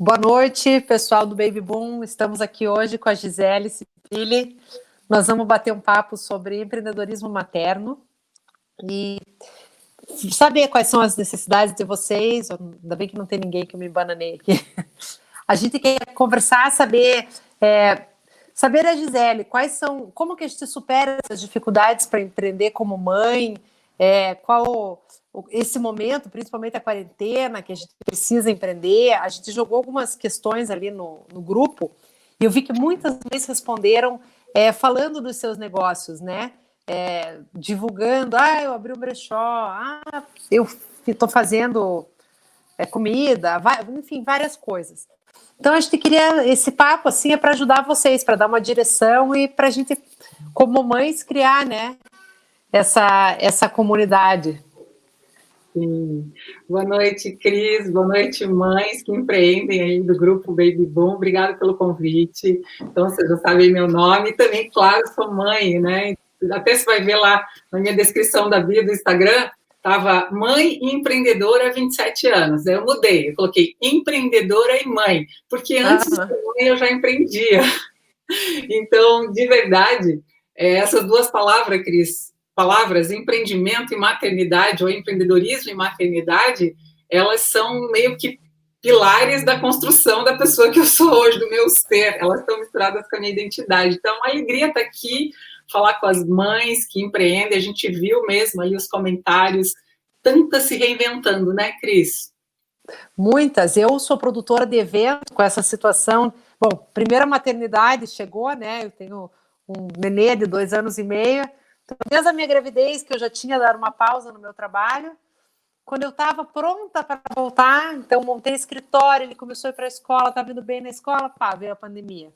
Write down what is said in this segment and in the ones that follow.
Boa noite, pessoal do Baby Boom. Estamos aqui hoje com a Gisele Cipilli. Nós vamos bater um papo sobre empreendedorismo materno e saber quais são as necessidades de vocês. Ainda bem que não tem ninguém que me bananei aqui. A gente quer conversar, saber a Gisele, como que a gente supera essas dificuldades para empreender como mãe, qual esse momento, principalmente a quarentena, que a gente precisa empreender. A gente jogou algumas questões ali no grupo e eu vi que muitas vezes responderam falando dos seus negócios, né? Divulgando, eu abri um brechó, eu estou fazendo comida, enfim, várias coisas. Então, a gente queria, esse papo, assim, é para ajudar vocês, para dar uma direção e para a gente, como mães, criar, né, essa comunidade. Sim. Boa noite, Cris. Boa noite, mães que empreendem aí do grupo Baby Boom. Obrigada pelo convite. Então, vocês já sabem meu nome. E também, claro, sou mãe, né? Até você vai ver lá na minha descrição da bio do Instagram, estava mãe e empreendedora há 27 anos. Aí eu mudei, eu coloquei empreendedora e mãe, porque antes de ser mãe eu já empreendia. Então, de verdade, essas duas palavras, Cris, empreendimento e maternidade, ou empreendedorismo e maternidade, elas são meio que pilares da construção da pessoa que eu sou hoje, do meu ser. Elas estão misturadas com a minha identidade. Então, a alegria estar aqui, falar com as mães que empreendem. A gente viu mesmo ali os comentários, tantas se reinventando, né, Cris? Muitas. Eu sou produtora de evento com essa situação. Bom, primeira maternidade chegou, né? Eu tenho um nenê de 2 anos e meio. Então, desde a minha gravidez, que eu já tinha dado uma pausa no meu trabalho, quando eu estava pronta para voltar, então montei escritório, ele começou a ir para a escola, estava indo bem na escola, veio a pandemia.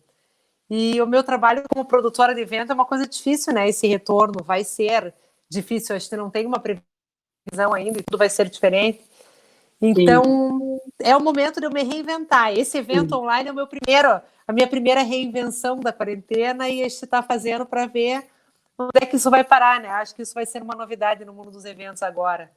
E o meu trabalho como produtora de evento é uma coisa difícil, né? Esse retorno vai ser difícil, acho que não tem uma previsão ainda e tudo vai ser diferente. Então, sim, é o momento de eu me reinventar. Esse evento online é a minha primeira reinvenção da quarentena e a gente está fazendo para ver onde é que isso vai parar, né? Acho que isso vai ser uma novidade no mundo dos eventos agora.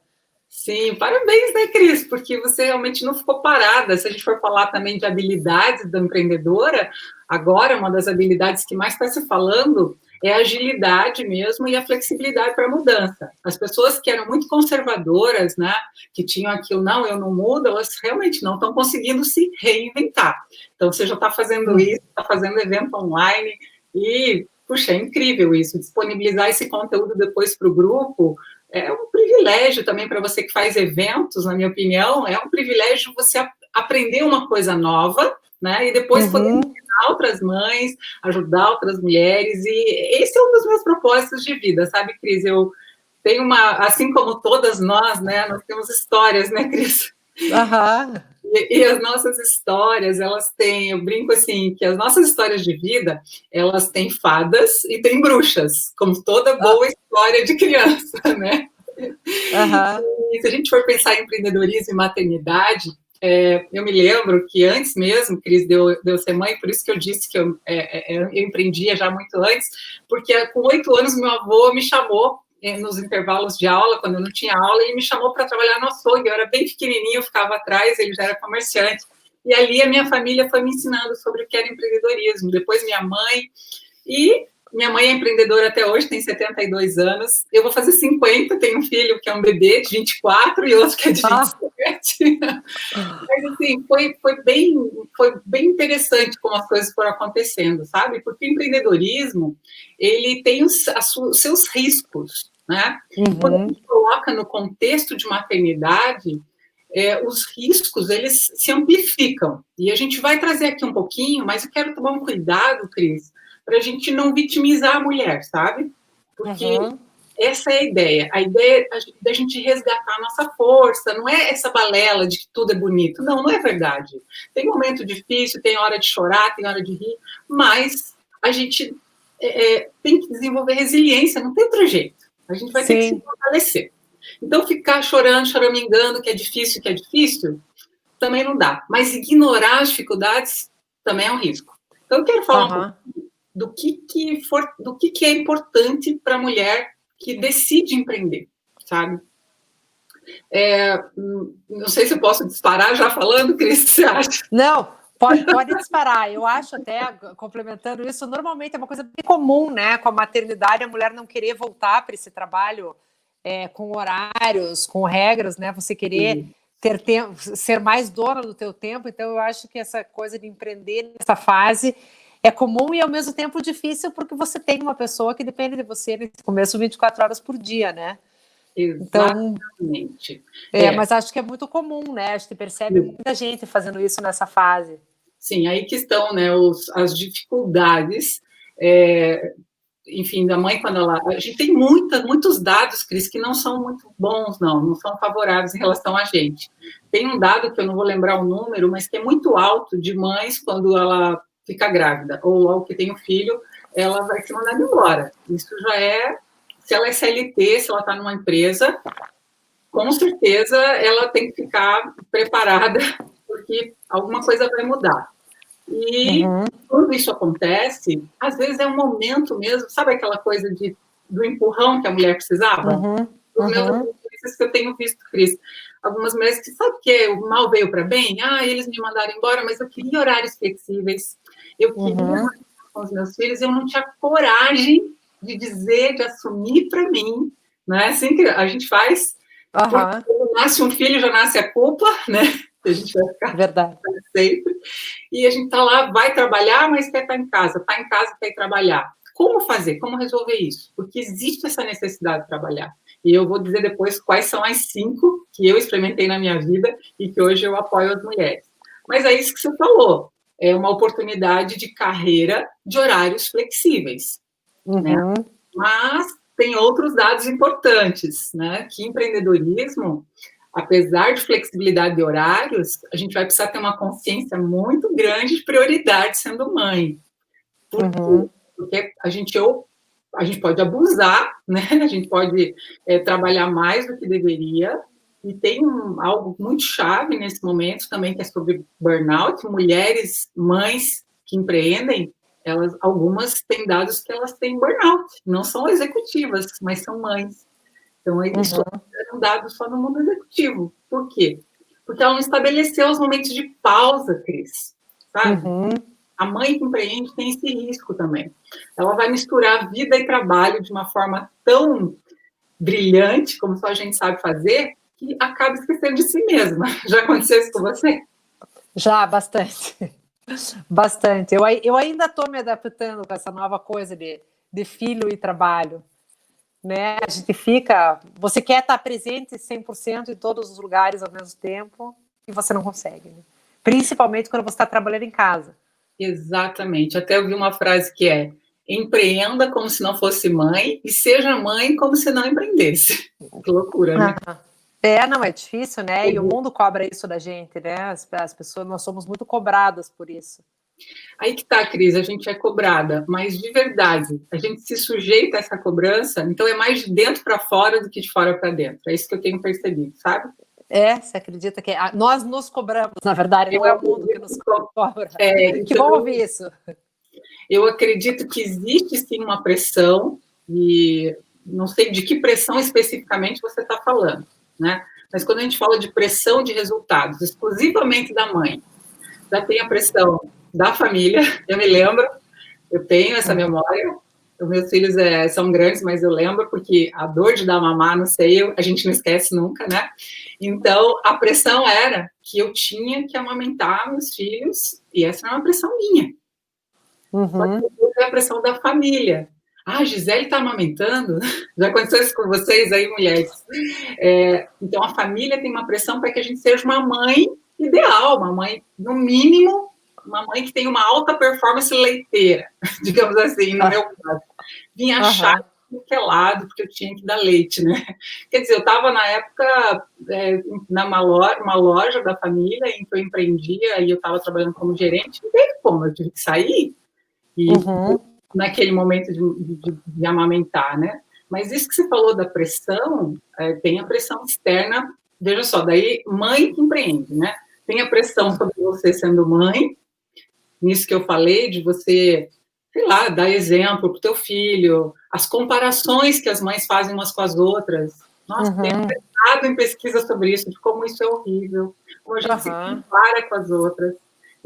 Sim, parabéns, né, Cris? Porque você realmente não ficou parada. Se a gente for falar também de habilidades da empreendedora, agora uma das habilidades que mais está se falando é a agilidade mesmo e a flexibilidade para a mudança. As pessoas que eram muito conservadoras, né, que tinham aquilo, não, eu não mudo, elas realmente não estão conseguindo se reinventar. Então, você já está fazendo isso, está fazendo evento online e, puxa, é incrível isso, disponibilizar esse conteúdo depois para o grupo. É um privilégio também para você que faz eventos, na minha opinião, é um privilégio você aprender uma coisa nova, né, e depois poder ensinar outras mães, ajudar outras mulheres, e esse é um dos meus propósitos de vida, sabe, Cris? Eu tenho assim como todas nós, né, nós temos histórias, né, Cris? E as nossas histórias, elas têm, eu brinco assim, que as nossas histórias de vida, elas têm fadas e têm bruxas, como toda boa história de criança, né? E se a gente for pensar em empreendedorismo e maternidade, eu me lembro que antes mesmo, Cris, de eu ser mãe, por isso que eu disse que eu empreendia já muito antes, porque com 8 anos meu avô me chamou nos intervalos de aula, quando eu não tinha aula, ele me chamou para trabalhar no açougue. Eu era bem pequenininha, eu ficava atrás, ele já era comerciante. E ali a minha família foi me ensinando sobre o que era empreendedorismo. Depois minha mãe é empreendedora até hoje, tem 72 anos. Eu vou fazer 50, tenho um filho que é um bebê de 24 e outro que é de 27. Mas, assim, foi bem interessante como as coisas foram acontecendo, sabe? Porque o empreendedorismo, ele tem os seus riscos, né? Quando a gente coloca no contexto de maternidade, os riscos, eles se amplificam. E a gente vai trazer aqui um pouquinho, mas eu quero tomar um cuidado, Cris, para a gente não vitimizar a mulher, sabe? Porque essa é a ideia da gente resgatar a nossa força, não é essa balela de que tudo é bonito, não é verdade. Tem momento difícil, tem hora de chorar, tem hora de rir, mas a gente tem que desenvolver resiliência, não tem outro jeito. A gente vai ter que se fortalecer. Então, ficar chorando, choramingando, que é difícil, também não dá. Mas ignorar as dificuldades também é um risco. Então, eu quero falar um pouco do que é importante para a mulher que decide empreender, sabe? Não sei se eu posso disparar já falando, Cris, o que você acha? Não, Pode disparar. Eu acho até, complementando isso, normalmente é uma coisa bem comum, né? Com a maternidade, a mulher não querer voltar para esse trabalho com horários, com regras, né? Você querer ter tempo, ser mais dona do teu tempo. Então, eu acho que essa coisa de empreender nessa fase é comum e, ao mesmo tempo, difícil, porque você tem uma pessoa que depende de você nesse começo 24 horas por dia, né? Exatamente. Então, mas acho que é muito comum, né? Acho que percebe muita gente fazendo isso nessa fase. Sim, aí que estão, né, as dificuldades, enfim, da mãe quando ela... A gente tem muitos dados, Cris, que não são muito bons, não são favoráveis em relação a gente. Tem um dado que eu não vou lembrar o número, mas que é muito alto de mães quando ela fica grávida, ou logo que tem um filho, ela vai ser mandada embora. Isso já é... Se ela é CLT, se ela está numa empresa, com certeza ela tem que ficar preparada, porque alguma coisa vai mudar. E quando isso acontece, às vezes é um momento mesmo, sabe aquela coisa do empurrão que a mulher precisava? Os meus amigos que eu tenho visto, Cris, algumas mulheres que, sabe o que o mal veio para bem? Eles me mandaram embora, mas eu queria horários flexíveis, eu queria com os meus filhos, eu não tinha coragem de dizer, de assumir para mim, não é assim que a gente faz? Porque quando nasce um filho, já nasce a culpa, né? A gente vai ficar sempre. E a gente está lá, vai trabalhar, mas quer estar em casa. Está em casa, quer ir trabalhar. Como fazer? Como resolver isso? Porque existe essa necessidade de trabalhar. E eu vou dizer depois quais são as 5 que eu experimentei na minha vida e que hoje eu apoio as mulheres. Mas é isso que você falou. É uma oportunidade de carreira de horários flexíveis. Né? Mas tem outros dados importantes, né? Que empreendedorismo, apesar de flexibilidade de horários, a gente vai precisar ter uma consciência muito grande de prioridade sendo mãe. Porque a gente pode abusar, né? A gente pode trabalhar mais do que deveria, e tem algo muito chave nesse momento também, que é sobre burnout. Mulheres, mães que empreendem, algumas têm dados que elas têm burnout, não são executivas, mas são mães. Então, isso é um dado só no mundo executivo. Por quê? Porque ela não estabeleceu os momentos de pausa, Cris, sabe? A mãe que empreende tem esse risco também. Ela vai misturar vida e trabalho de uma forma tão brilhante, como só a gente sabe fazer, que acaba esquecendo de si mesma. Já aconteceu isso com você? Já, bastante. Bastante. Eu ainda estou me adaptando com essa nova coisa de filho e trabalho. Né? A gente você quer estar presente 100% em todos os lugares ao mesmo tempo e você não consegue. Né? Principalmente quando você está trabalhando em casa. Exatamente. Até eu vi uma frase que é: empreenda como se não fosse mãe e seja mãe como se não empreendesse. Que loucura, né? Não, é difícil, né? E o mundo cobra isso da gente, né? As pessoas, nós somos muito cobradas por isso. Aí que tá, Cris, a gente é cobrada, mas de verdade, a gente se sujeita a essa cobrança, então é mais de dentro para fora do que de fora para dentro. É isso que eu tenho percebido, sabe? Você acredita que nós nos cobramos, na verdade, não é o mundo que nos cobra. Que bom ouvir isso. Eu acredito que existe sim uma pressão, e não sei de que pressão especificamente você está falando, né? Mas quando a gente fala de pressão de resultados, exclusivamente da mãe, já tem a pressão da família, eu me lembro, eu tenho essa memória, os meus filhos são grandes, mas eu lembro, porque a dor de dar mamar, não sei, a gente não esquece nunca, né? Então, a pressão era que eu tinha que amamentar meus filhos, e essa era uma pressão minha. Só que a pressão da família. A Gisele está amamentando? Já aconteceu isso com vocês aí, mulheres? Então, a família tem uma pressão para que a gente seja uma mãe ideal, uma mãe, no mínimo, uma mãe que tem uma alta performance leiteira, digamos assim, no meu caso. Vinha achar que é lado, porque eu tinha que dar leite, né? Quer dizer, eu estava, na época, uma loja da família, em que eu empreendia, e eu estava trabalhando como gerente, não teve como, eu tive que sair, e naquele momento de amamentar, né? Mas isso que você falou da pressão, tem a pressão externa, veja só, daí mãe que empreende, né? Tem a pressão sobre você sendo mãe, nisso que eu falei, de você, sei lá, dar exemplo para o teu filho, as comparações que as mães fazem umas com as outras. Nossa, tenho pensado em pesquisa sobre isso, de como isso é horrível, como a gente se compara com as outras.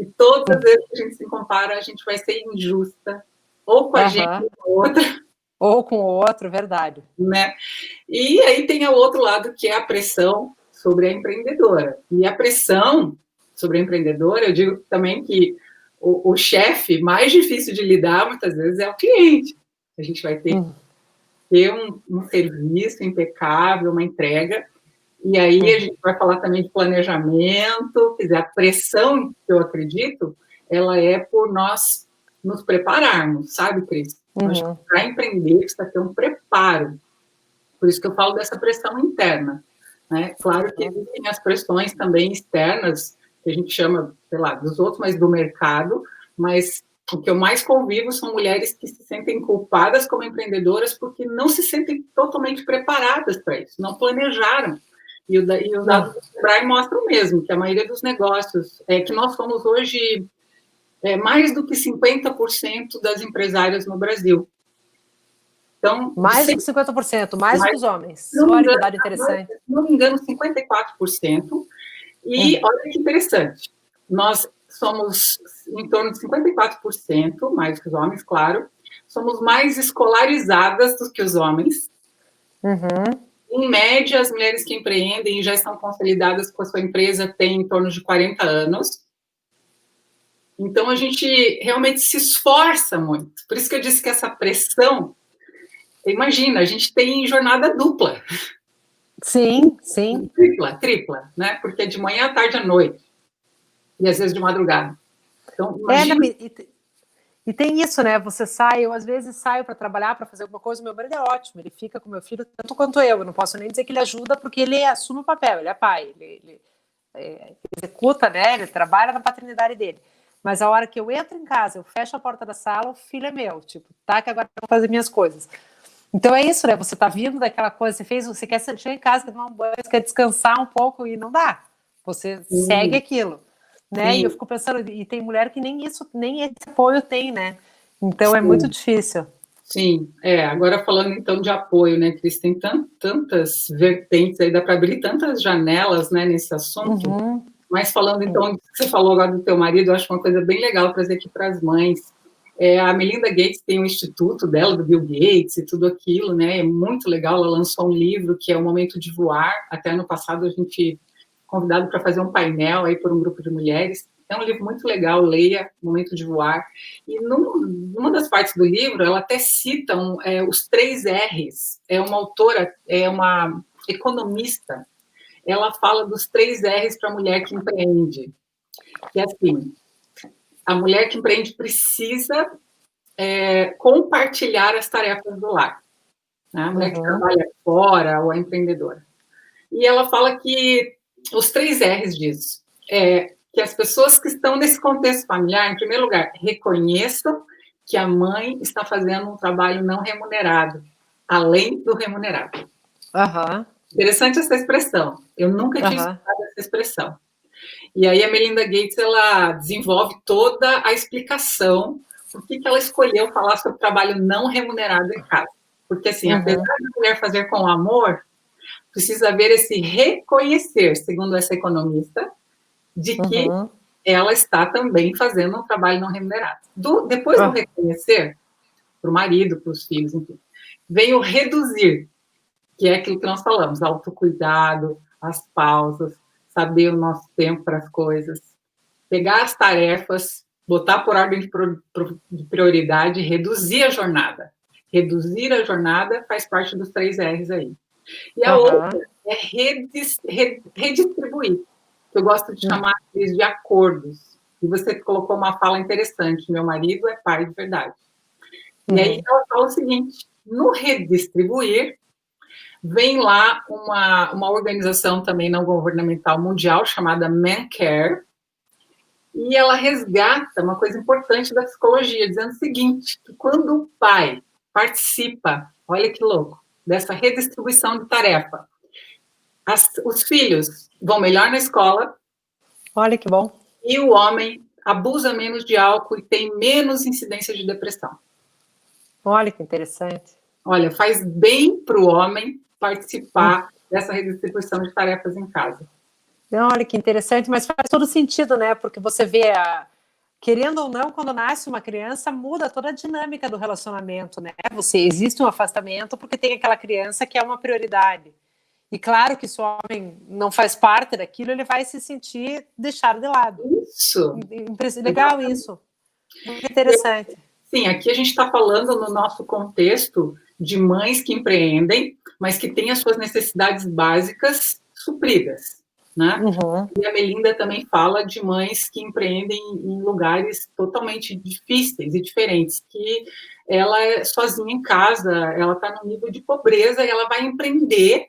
E todas as vezes que a gente se compara, a gente vai ser injusta, ou com a gente ou com a outra. Ou com o outro, verdade. Né? E aí tem o outro lado, que é a pressão sobre a empreendedora. E a pressão sobre a empreendedora, eu digo também que o chefe mais difícil de lidar, muitas vezes, é o cliente. A gente vai ter que ter um serviço impecável, uma entrega, e aí a gente vai falar também de planejamento, quer dizer, a pressão, que eu acredito, ela é por nós nos prepararmos, sabe, Cris? Acho que para empreender precisa ter um preparo. Por isso que eu falo dessa pressão interna, né? Claro que existem as pressões também externas, que a gente chama, sei lá, dos outros, mas do mercado, mas o que eu mais convivo são mulheres que se sentem culpadas como empreendedoras porque não se sentem totalmente preparadas para isso, não planejaram. E os dados do Sebrae mostram mesmo que a maioria dos negócios, que nós somos hoje mais do que 50% das empresárias no Brasil. Então, mais do que 50%, mais do que os homens. Olha que dado interessante. Se não me engano, 54%. E olha que interessante, nós somos em torno de 54%, mais que os homens, claro, somos mais escolarizadas do que os homens. Em média, as mulheres que empreendem e já estão consolidadas com a sua empresa têm em torno de 40 anos. Então, a gente realmente se esforça muito. Por isso que eu disse que essa pressão, imagina, a gente tem jornada dupla. Sim, sim. Tripla, né? Porque é de manhã, à tarde, à noite. E às vezes de madrugada. Então, imagina... E tem isso, né? Você sai, eu às vezes saio para trabalhar, para fazer alguma coisa, o meu marido é ótimo, ele fica com meu filho tanto quanto eu não posso nem dizer que ele ajuda, porque ele assume o papel, ele é pai, ele executa, né? Ele trabalha na paternidade dele. Mas a hora que eu entro em casa, eu fecho a porta da sala, o filho é meu, tipo, tá, que agora eu vou fazer minhas coisas. Então é isso, né? Você tá vindo daquela coisa, você quer chegar em casa, quer tomar um banho, você quer descansar um pouco e não dá. Você segue aquilo, né? E eu fico pensando, e tem mulher que nem isso, nem esse apoio tem, né? Então é muito difícil. Sim, agora falando então de apoio, né, Cris, tem tantas vertentes aí, dá para abrir tantas janelas, né, nesse assunto. Mas falando então, você falou agora do teu marido, eu acho uma coisa bem legal trazer aqui para as mães. A Melinda Gates tem um instituto dela, do Bill Gates e tudo aquilo, né? É muito legal. Ela lançou um livro que é O Momento de Voar. Até ano passado a gente convidado para fazer um painel aí por um grupo de mulheres. É um livro muito legal, leia Momento de Voar. E numa das partes do livro, ela até cita os 3 R's. É uma autora, é uma economista. Ela fala dos 3 R's para a mulher que empreende. Que é assim, a mulher que empreende precisa compartilhar as tarefas do lar. Né? A mulher que trabalha fora ou a empreendedora. E ela fala que os 3 R's disso que as pessoas que estão nesse contexto familiar, em primeiro lugar, reconheçam que a mãe está fazendo um trabalho não remunerado, além do remunerado. Interessante essa expressão. Eu nunca tinha escutado essa expressão. E aí a Melinda Gates, ela desenvolve toda a explicação por que ela escolheu falar sobre trabalho não remunerado em casa. Porque, assim, apesar da mulher fazer com amor, precisa haver esse reconhecer, segundo essa economista, de que ela está também fazendo um trabalho não remunerado. Depois do reconhecer, para o marido, para os filhos, enfim, vem o reduzir, que é aquilo que nós falamos, autocuidado, as pausas, saber o nosso tempo para as coisas, pegar as tarefas, botar por ordem de prioridade, reduzir a jornada. Reduzir a jornada faz parte dos 3 R's aí. E a outra é redistribuir, que eu gosto de chamar de acordos. E você colocou uma fala interessante, meu marido é pai de verdade. E aí ela fala o seguinte, no redistribuir, vem lá uma organização também não governamental mundial chamada ManCare, e ela resgata uma coisa importante da psicologia, dizendo o seguinte, que quando o pai participa, olha que louco, dessa redistribuição de tarefa, os filhos vão melhor na escola. Olha que bom. E o homem abusa menos de álcool e tem menos incidência de depressão. Olha que interessante. Olha, faz bem para o homem participar dessa redistribuição de tarefas em casa. Olha que interessante, mas faz todo sentido, né? Porque você vê, querendo ou não, quando nasce uma criança, muda toda a dinâmica do relacionamento, né? Existe um afastamento porque tem aquela criança que é uma prioridade. E claro que se o homem não faz parte daquilo, ele vai se sentir deixado de lado. Isso. Legal isso. Muito interessante. Sim, aqui a gente está falando no nosso contexto de mães que empreendem, mas que têm as suas necessidades básicas supridas, né? Uhum. E a Melinda também fala de mães que empreendem em lugares totalmente difíceis e diferentes, que ela é sozinha em casa, ela está no nível de pobreza e ela vai empreender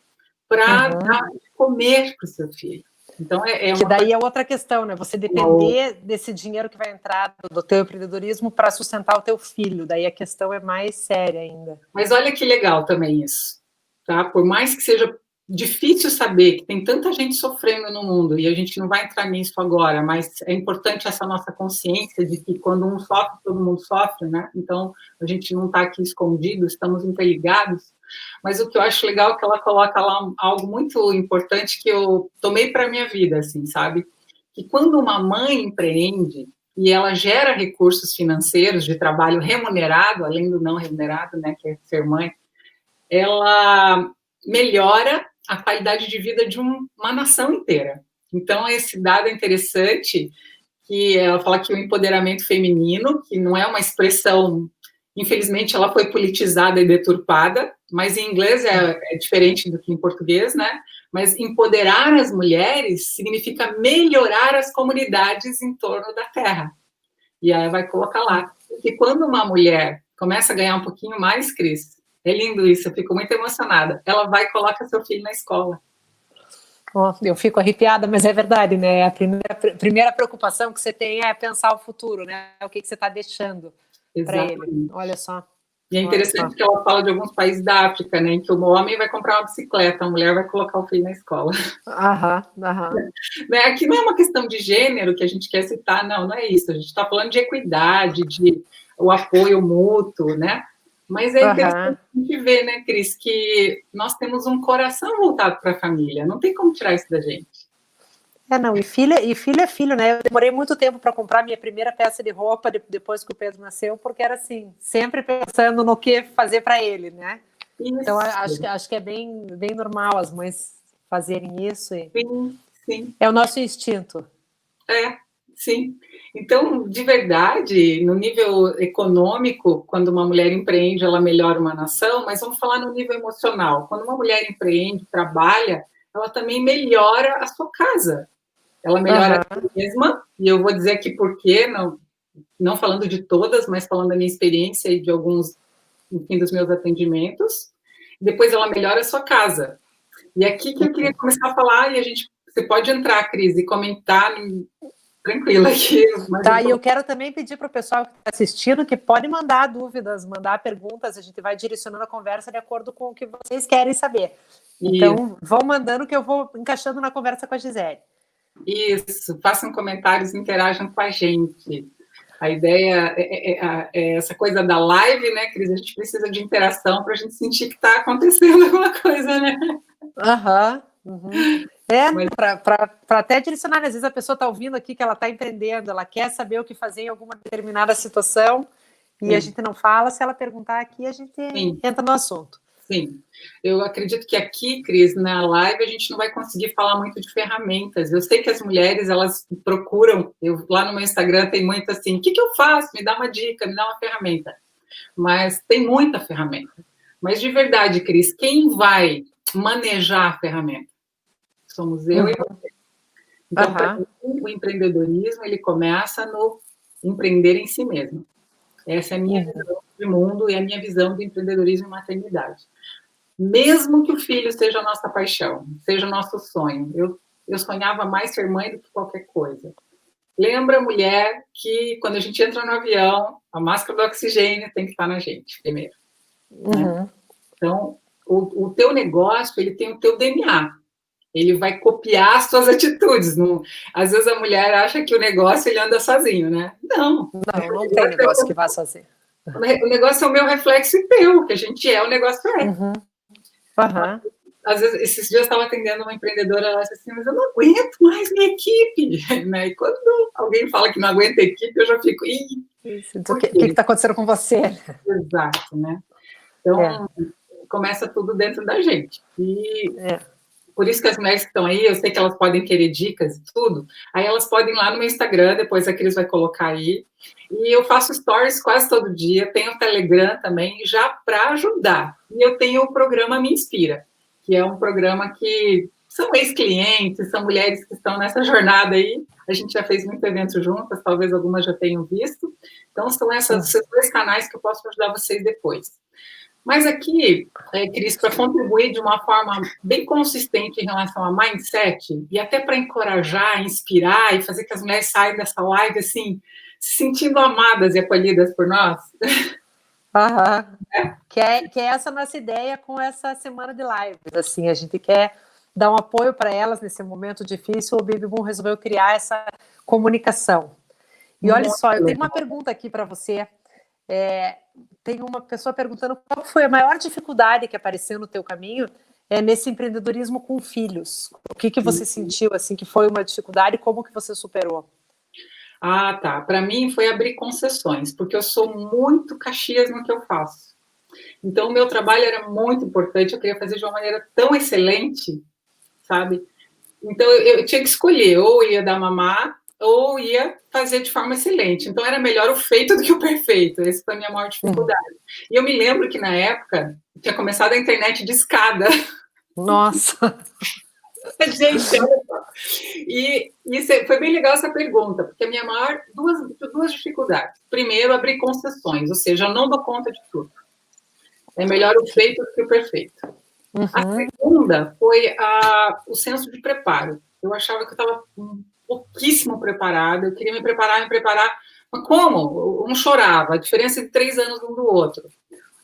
para dar de comer para o seu filho. Então, que daí é outra questão, né? Você depender desse dinheiro que vai entrar do teu empreendedorismo para sustentar o teu filho. Daí a questão é mais séria ainda. Mas olha que legal também isso, tá? Por mais que seja difícil saber que tem tanta gente sofrendo no mundo, e a gente não vai entrar nisso agora, mas é importante essa nossa consciência de que quando um sofre, todo mundo sofre, né? Então, a gente não está aqui escondido, estamos interligados. Mas o que eu acho legal é que ela coloca lá algo muito importante que eu tomei para a minha vida, assim, sabe? Que quando uma mãe empreende e ela gera recursos financeiros de trabalho remunerado, além do não remunerado, né, que é ser mãe, ela melhora a qualidade de vida de uma nação inteira. Então, esse dado é interessante, que ela fala que o empoderamento feminino, que não é uma expressão, infelizmente ela foi politizada e deturpada, mas em inglês é diferente do que em português, né? Mas empoderar as mulheres significa melhorar as comunidades em torno da terra. E aí vai colocar lá. E quando uma mulher começa a ganhar um pouquinho mais, Cris, é lindo isso, eu fico muito emocionada. Ela vai e coloca seu filho na escola. Eu fico arrepiada, mas é verdade, né? A primeira preocupação que você tem é pensar o futuro, né? O que você está deixando para ele. Olha só. E é interessante que ela fala de alguns países da África, né? Em que o homem vai comprar uma bicicleta, a mulher vai colocar o filho na escola. Né? Aqui não é uma questão de gênero que a gente quer citar, não é isso. A gente está falando de equidade, de o apoio mútuo, né? Mas é interessante a gente ver, né, Cris, que nós temos um coração voltado para a família. Não tem como tirar isso da gente. Não, e filho é filho, né? Eu demorei muito tempo para comprar minha primeira peça de roupa depois que o Pedro nasceu, porque era assim, sempre pensando no que fazer para ele, né? Isso. Então, acho que é bem normal as mães fazerem isso. Sim. É o nosso instinto. Sim. Então, de verdade, no nível econômico, quando uma mulher empreende, ela melhora uma nação, mas vamos falar no nível emocional. Quando uma mulher empreende, trabalha, ela também melhora a sua casa. Ela melhora a si mesma, e eu vou dizer aqui por quê, não falando de todas, mas falando da minha experiência e de alguns, enfim, dos meus atendimentos. Depois ela melhora a sua casa. E aqui que eu queria começar a falar, e você pode entrar, Cris, e comentar tranquila aqui. E eu quero também pedir para o pessoal que está assistindo que pode mandar dúvidas, mandar perguntas, a gente vai direcionando a conversa de acordo com o que vocês querem saber. Então, vão mandando que eu vou encaixando na conversa com a Gisele. Isso, façam comentários, interajam com a gente. A ideia é essa coisa da live, né, Cris? A gente precisa de interação para a gente sentir que está acontecendo alguma coisa, né? Para até direcionar, às vezes a pessoa está ouvindo aqui que ela está empreendendo, ela quer saber o que fazer em alguma determinada situação e a gente não fala, se ela perguntar aqui, a gente entra no assunto. Sim, eu acredito que aqui, Cris, na live, a gente não vai conseguir falar muito de ferramentas. Eu sei que as mulheres, elas procuram, lá no meu Instagram tem muito assim, o que eu faço? Me dá uma dica, me dá uma ferramenta. Mas tem muita ferramenta. Mas de verdade, Cris, quem vai manejar a ferramenta? Somos eu e você. Então, para mim, o empreendedorismo, ele começa no empreender em si mesmo. Essa é a minha visão de mundo e a minha visão de empreendedorismo e maternidade. Mesmo que o filho seja a nossa paixão, seja o nosso sonho. Eu sonhava mais ser mãe do que qualquer coisa. Lembra, mulher, que quando a gente entra no avião, a máscara do oxigênio tem que estar na gente, primeiro. Né? Então, o teu negócio, ele tem o teu DNA. Ele vai copiar as tuas atitudes. Às vezes a mulher acha que o negócio ele anda sozinho, né? Não tem negócio que vá sozinho. O negócio é o meu reflexo e teu, que a gente é, o negócio é. às vezes, esses dias eu estava atendendo uma empreendedora, ela disse assim, mas eu não aguento mais minha equipe, né? E quando alguém fala que não aguenta a equipe, eu já fico, ih, O que está acontecendo com você? Exato, né? Então, começa tudo dentro da gente. E por isso que as mulheres que estão aí, eu sei que elas podem querer dicas e tudo, aí elas podem ir lá no meu Instagram, depois a Cris vai colocar aí, e eu faço stories quase todo dia, tenho o Telegram também, já para ajudar. E eu tenho o programa Me Inspira, que é um programa que são ex-clientes, são mulheres que estão nessa jornada aí, a gente já fez muito evento juntas, talvez algumas já tenham visto, então são esses dois canais que eu posso ajudar vocês depois. Mas aqui, Cris, para contribuir de uma forma bem consistente em relação a mindset, e até para encorajar, inspirar e fazer que as mulheres saiam dessa live assim, se sentindo amadas e acolhidas por nós. Que é essa nossa ideia com essa semana de lives. Assim, a gente quer dar um apoio para elas nesse momento difícil. O Baby Boom resolveu criar essa comunicação. E olha só, eu tenho uma pergunta aqui para você. Tem uma pessoa perguntando qual foi a maior dificuldade que apareceu no teu caminho nesse empreendedorismo com filhos. O que você sentiu assim que foi uma dificuldade e como que você superou? Ah, tá. Para mim foi abrir concessões, porque eu sou muito Caxias no que eu faço. Então, o meu trabalho era muito importante, eu queria fazer de uma maneira tão excelente, sabe? Então, eu tinha que escolher, ou ia dar mamar, ou ia fazer de forma excelente. Então, era melhor o feito do que o perfeito. Essa foi a minha maior dificuldade. E eu me lembro que, na época, tinha começado a internet de escada. Nossa! Gente, olha só. E foi bem legal essa pergunta, porque a minha maior... Duas dificuldades. Primeiro, abrir concessões, ou seja, eu não dou conta de tudo. É melhor o feito do que o perfeito. A segunda foi o senso de preparo. Eu achava que eu estava pouquíssimo preparada, eu queria me preparar, mas como? Um chorava, a diferença de 3 anos um do outro.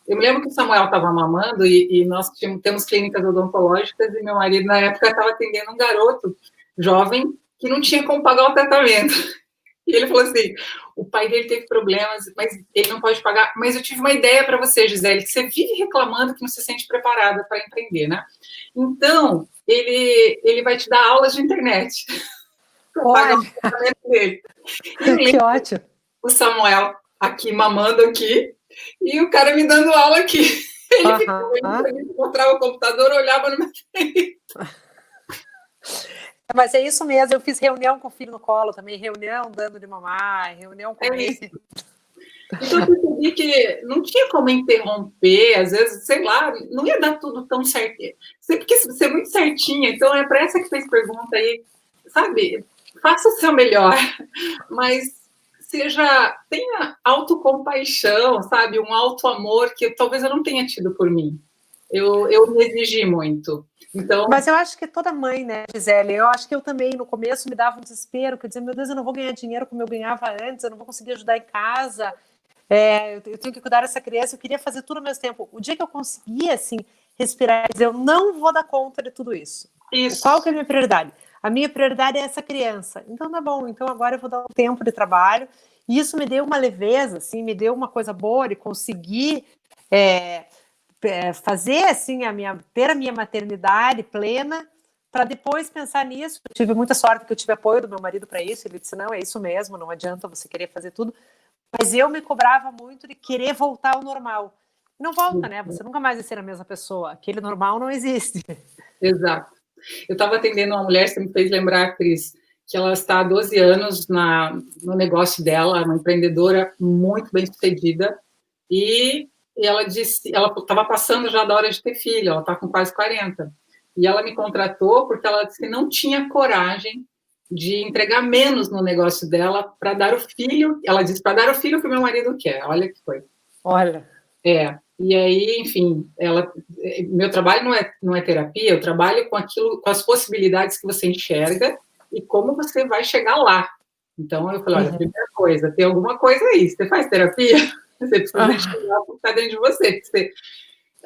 Eu me lembro que o Samuel estava mamando e nós temos clínicas odontológicas e meu marido, na época, estava atendendo um garoto jovem que não tinha como pagar o tratamento. E ele falou assim, o pai dele teve problemas, mas ele não pode pagar. Mas eu tive uma ideia para você, Gisele, que você vive reclamando que não se sente preparada para empreender, né? Então, ele vai te dar aulas de internet. Olha, dele. Que ótimo. O Samuel aqui, mamando aqui, e o cara me dando aula aqui. Ele mostrava o computador, olhava no meu frente. Mas é isso mesmo, eu fiz reunião com o filho no colo também, reunião dando de mamar, reunião com ele. Então, eu percebi que não tinha como interromper, às vezes, sei lá, não ia dar tudo tão certinho. Porque você é muito certinha, então é para essa que fez pergunta aí, sabe? Faça o seu melhor, mas tenha autocompaixão, sabe? Um auto-amor que talvez eu não tenha tido por mim. Eu me exigi muito. Então... Mas eu acho que toda mãe, né, Gisele? Eu acho que eu também, no começo, me dava um desespero, que eu dizia, meu Deus, eu não vou ganhar dinheiro como eu ganhava antes, eu não vou conseguir ajudar em casa, eu tenho que cuidar dessa criança, eu queria fazer tudo ao mesmo tempo. O dia que eu conseguia, assim, respirar e dizer, eu não vou dar conta de tudo isso. Qual que é a minha prioridade? A minha prioridade é essa criança. Então, tá bom, então agora eu vou dar um tempo de trabalho. E isso me deu uma leveza, assim, me deu uma coisa boa de conseguir... fazer assim ter a minha maternidade plena para depois pensar nisso. Eu tive muita sorte que eu tive apoio do meu marido para isso. Ele disse, não, é isso mesmo, não adianta você querer fazer tudo. Mas eu me cobrava muito de querer voltar ao normal. Não volta, né? Você nunca mais vai ser a mesma pessoa. Aquele normal não existe. Exato. Eu estava atendendo uma mulher, você me fez lembrar, Cris, que ela está há 12 anos no negócio dela, uma empreendedora muito bem sucedida, e ela disse, ela estava passando já da hora de ter filho, ela está com quase 40, e ela me contratou porque ela disse que não tinha coragem de entregar menos no negócio dela para dar o filho, ela disse, para dar o filho que o meu marido quer, olha que coisa. Olha. E aí, enfim, meu trabalho não é terapia, eu trabalho com as possibilidades que você enxerga e como você vai chegar lá. Então, eu falei, olha, primeira coisa, tem alguma coisa aí, você faz terapia? Você precisa chegar o que está dentro de você.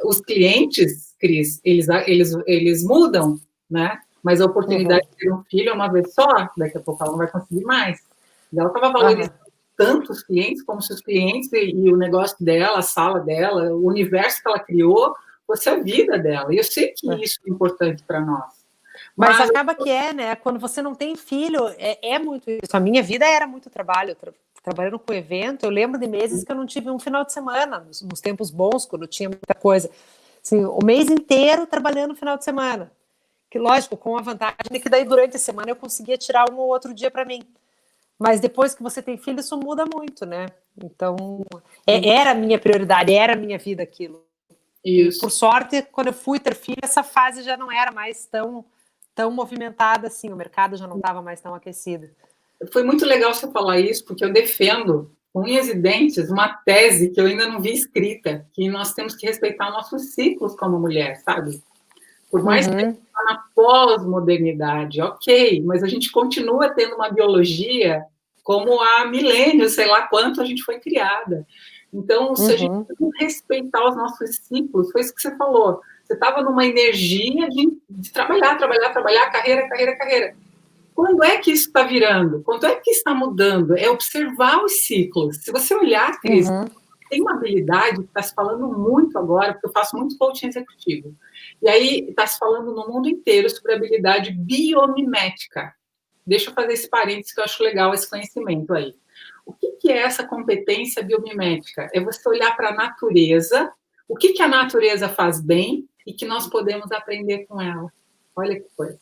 Os clientes, Cris, eles mudam, né? Mas a oportunidade de ter um filho é uma vez só, daqui a pouco ela não vai conseguir mais. E ela estava valorizando tanto os clientes, como se os clientes e o negócio dela, a sala dela, o universo que ela criou, fosse a vida dela. E eu sei que isso é importante para nós. Mas acaba que né? Quando você não tem filho, é muito isso. A minha vida era muito trabalho, trabalhando com evento. Eu lembro de meses que eu não tive um final de semana, nos tempos bons, quando tinha muita coisa. Assim, o mês inteiro trabalhando no final de semana. Que, lógico, com a vantagem de que daí durante a semana eu conseguia tirar um ou outro dia para mim. Mas depois que você tem filho, isso muda muito, né? Então, era a minha prioridade, era a minha vida aquilo. Isso. Por sorte, quando eu fui ter filho, essa fase já não era mais tão movimentada assim, o mercado já não estava mais tão aquecido. Foi muito legal você falar isso, porque eu defendo, com unhas e dentes, uma tese que eu ainda não vi escrita, que nós temos que respeitar nossos ciclos como mulher, sabe? Por mais que a gente está na pós-modernidade, ok, mas a gente continua tendo uma biologia como há milênios, sei lá quanto a gente foi criada. Então, se a gente não respeitar os nossos ciclos, foi isso que você falou. Você estava numa energia de trabalhar, carreira. Quando é que isso está virando? Quando é que está mudando? É observar os ciclos. Se você olhar, Cris, tem uma habilidade que está se falando muito agora, porque eu faço muito coaching executivo. E aí está se falando no mundo inteiro sobre a habilidade biomimética. Deixa eu fazer esse parênteses que eu acho legal esse conhecimento aí. O que é essa competência biomimética? É você olhar para a natureza, o que a natureza faz bem e que nós podemos aprender com ela. Olha que coisa.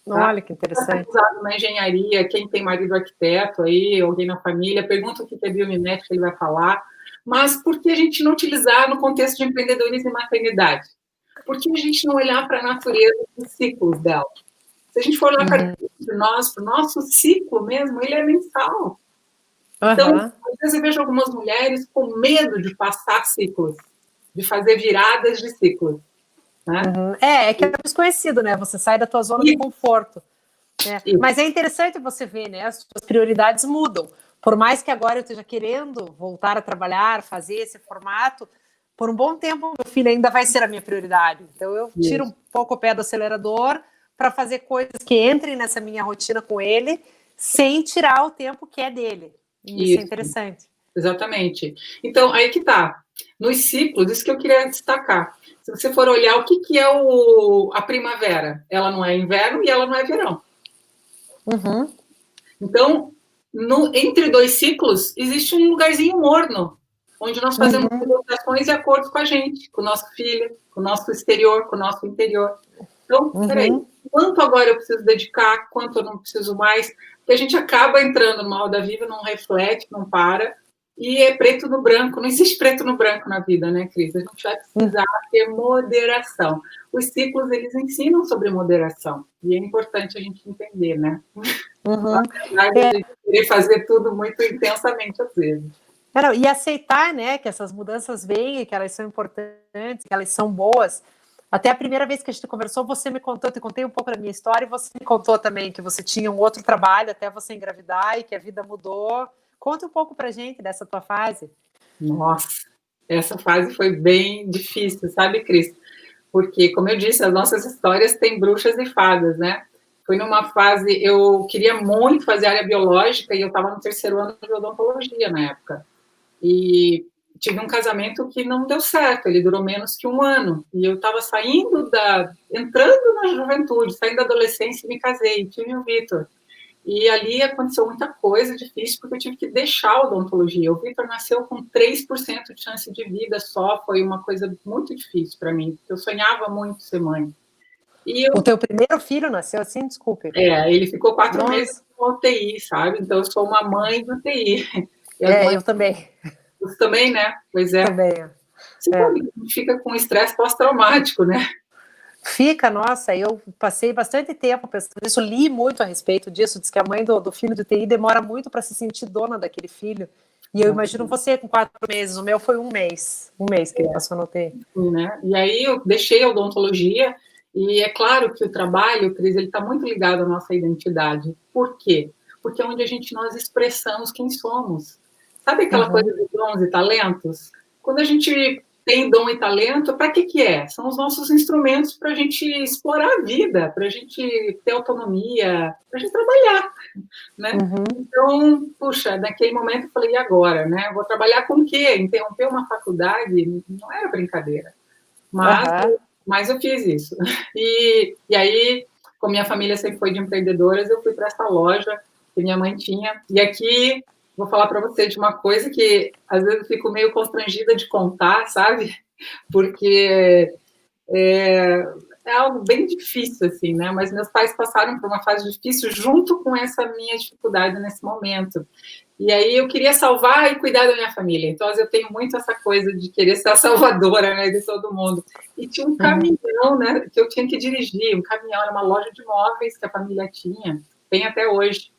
Tá? Olha que interessante. Usado na engenharia, quem tem marido arquiteto aí, alguém na família, pergunta o que é biomimética, ele vai falar. Mas por que a gente não utilizar no contexto de empreendedorismo e maternidade? Por que a gente não olhar para a natureza e os ciclos dela? Se a gente for olhar para o nosso ciclo mesmo, ele é mensal. Então, às vezes eu vejo algumas mulheres com medo de passar ciclos, de fazer viradas de ciclos. Né? É que é desconhecido, né? Você sai da tua zona de conforto. Né? Mas é interessante você ver, né? As suas prioridades mudam. Por mais que agora eu esteja querendo voltar a trabalhar, fazer esse formato, por um bom tempo meu filho ainda vai ser a minha prioridade. Então eu tiro um pouco o pé do acelerador para fazer coisas que entrem nessa minha rotina com ele, sem tirar o tempo que é dele. Isso é interessante. Exatamente. Então, aí que tá. Nos ciclos, isso que eu queria destacar. Se você for olhar o que é a primavera, ela não é inverno e ela não é verão. Então, entre dois ciclos, existe um lugarzinho morno, onde nós fazemos negociações de acordo com a gente, com o nosso filho, com o nosso exterior, com o nosso interior. Então, peraí, quanto agora eu preciso dedicar, quanto eu não preciso mais? Porque a gente acaba entrando numa roda viva, não reflete, não para, e é preto no branco. Não existe preto no branco na vida, né, Cris? A gente vai precisar ter moderação. Os ciclos, eles ensinam sobre moderação, e é importante a gente entender, né? Na verdade, a gente querer fazer tudo muito intensamente às vezes. E aceitar, né, que essas mudanças vêm, que elas são importantes, que elas são boas. Até a primeira vez que a gente conversou, você me contou, eu te contei um pouco da minha história, e você me contou também que você tinha um outro trabalho até você engravidar e que a vida mudou. Conta um pouco pra gente dessa tua fase. Nossa, essa fase foi bem difícil, sabe, Cris? Porque, como eu disse, as nossas histórias têm bruxas e fadas, né? Foi numa fase, eu queria muito fazer área biológica e eu estava no 3º ano de odontologia na época. E tive um casamento que não deu certo, ele durou menos que 1 ano. E eu estava entrando na juventude, saindo da adolescência e me casei, tive o Vitor. E ali aconteceu muita coisa difícil, porque eu tive que deixar a odontologia. O Vitor nasceu com 3% de chance de vida só, foi uma coisa muito difícil para mim, porque eu sonhava muito ser mãe. O teu primeiro filho nasceu assim? Desculpe. Ele ficou 4 meses com UTI, sabe? Então, eu sou uma mãe do UTI. Eu também. Você também, né? Pois é. Também. Você fica com estresse pós-traumático, né? Fica, nossa, eu passei bastante tempo pensando nisso, li muito a respeito disso, diz que a mãe do filho do TI demora muito para se sentir dona daquele filho, e eu imagino você com 4 meses, o meu foi 1 mês que ele passou no TI. Né? E aí eu deixei a odontologia, e é claro que o trabalho, Cris, ele está muito ligado à nossa identidade. Por quê? Porque é onde nós expressamos quem somos. Sabe aquela coisa de dons e talentos? Quando a gente tem dom e talento, para que é? São os nossos instrumentos para a gente explorar a vida, para a gente ter autonomia, para a gente trabalhar, né? Então, puxa, naquele momento eu falei, e agora, né? Vou trabalhar com o quê? Interromper uma faculdade não era brincadeira. Mas, mas eu fiz isso. E aí, como minha família sempre foi de empreendedoras, eu fui para essa loja que minha mãe tinha. E aqui, vou falar para você de uma coisa que, às vezes, eu fico meio constrangida de contar, sabe? Porque é algo bem difícil, assim, né? Mas meus pais passaram por uma fase difícil junto com essa minha dificuldade nesse momento. E aí eu queria salvar e cuidar da minha família. Então, eu tenho muito essa coisa de querer ser a salvadora, né, de todo mundo. E tinha um caminhão, né, que eu tinha que dirigir. Um caminhão, era uma loja de móveis que a família tinha, tem até hoje.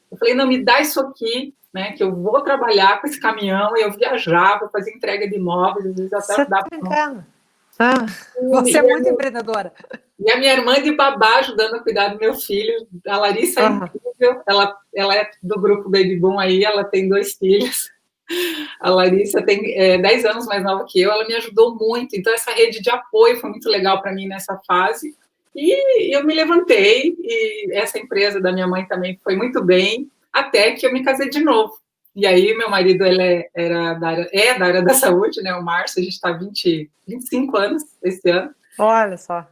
Eu falei, não, me dá isso aqui, né, que eu vou trabalhar com esse caminhão, e eu viajava, fazia entrega de imóveis, às vezes até Você tá dava... brincando? Você é muito empreendedora. E a minha irmã de babá ajudando a cuidar do meu filho, a Larissa é incrível, ela é do grupo Baby Boom aí, ela tem 2 filhos. A Larissa tem 10 anos mais nova que eu, ela me ajudou muito, então essa rede de apoio foi muito legal para mim nessa fase. E eu me levantei, e essa empresa da minha mãe também foi muito bem, até que eu me casei de novo. E aí, meu marido, ele era da área da saúde, né, o Márcio, a gente está 25 anos esse ano. Olha só.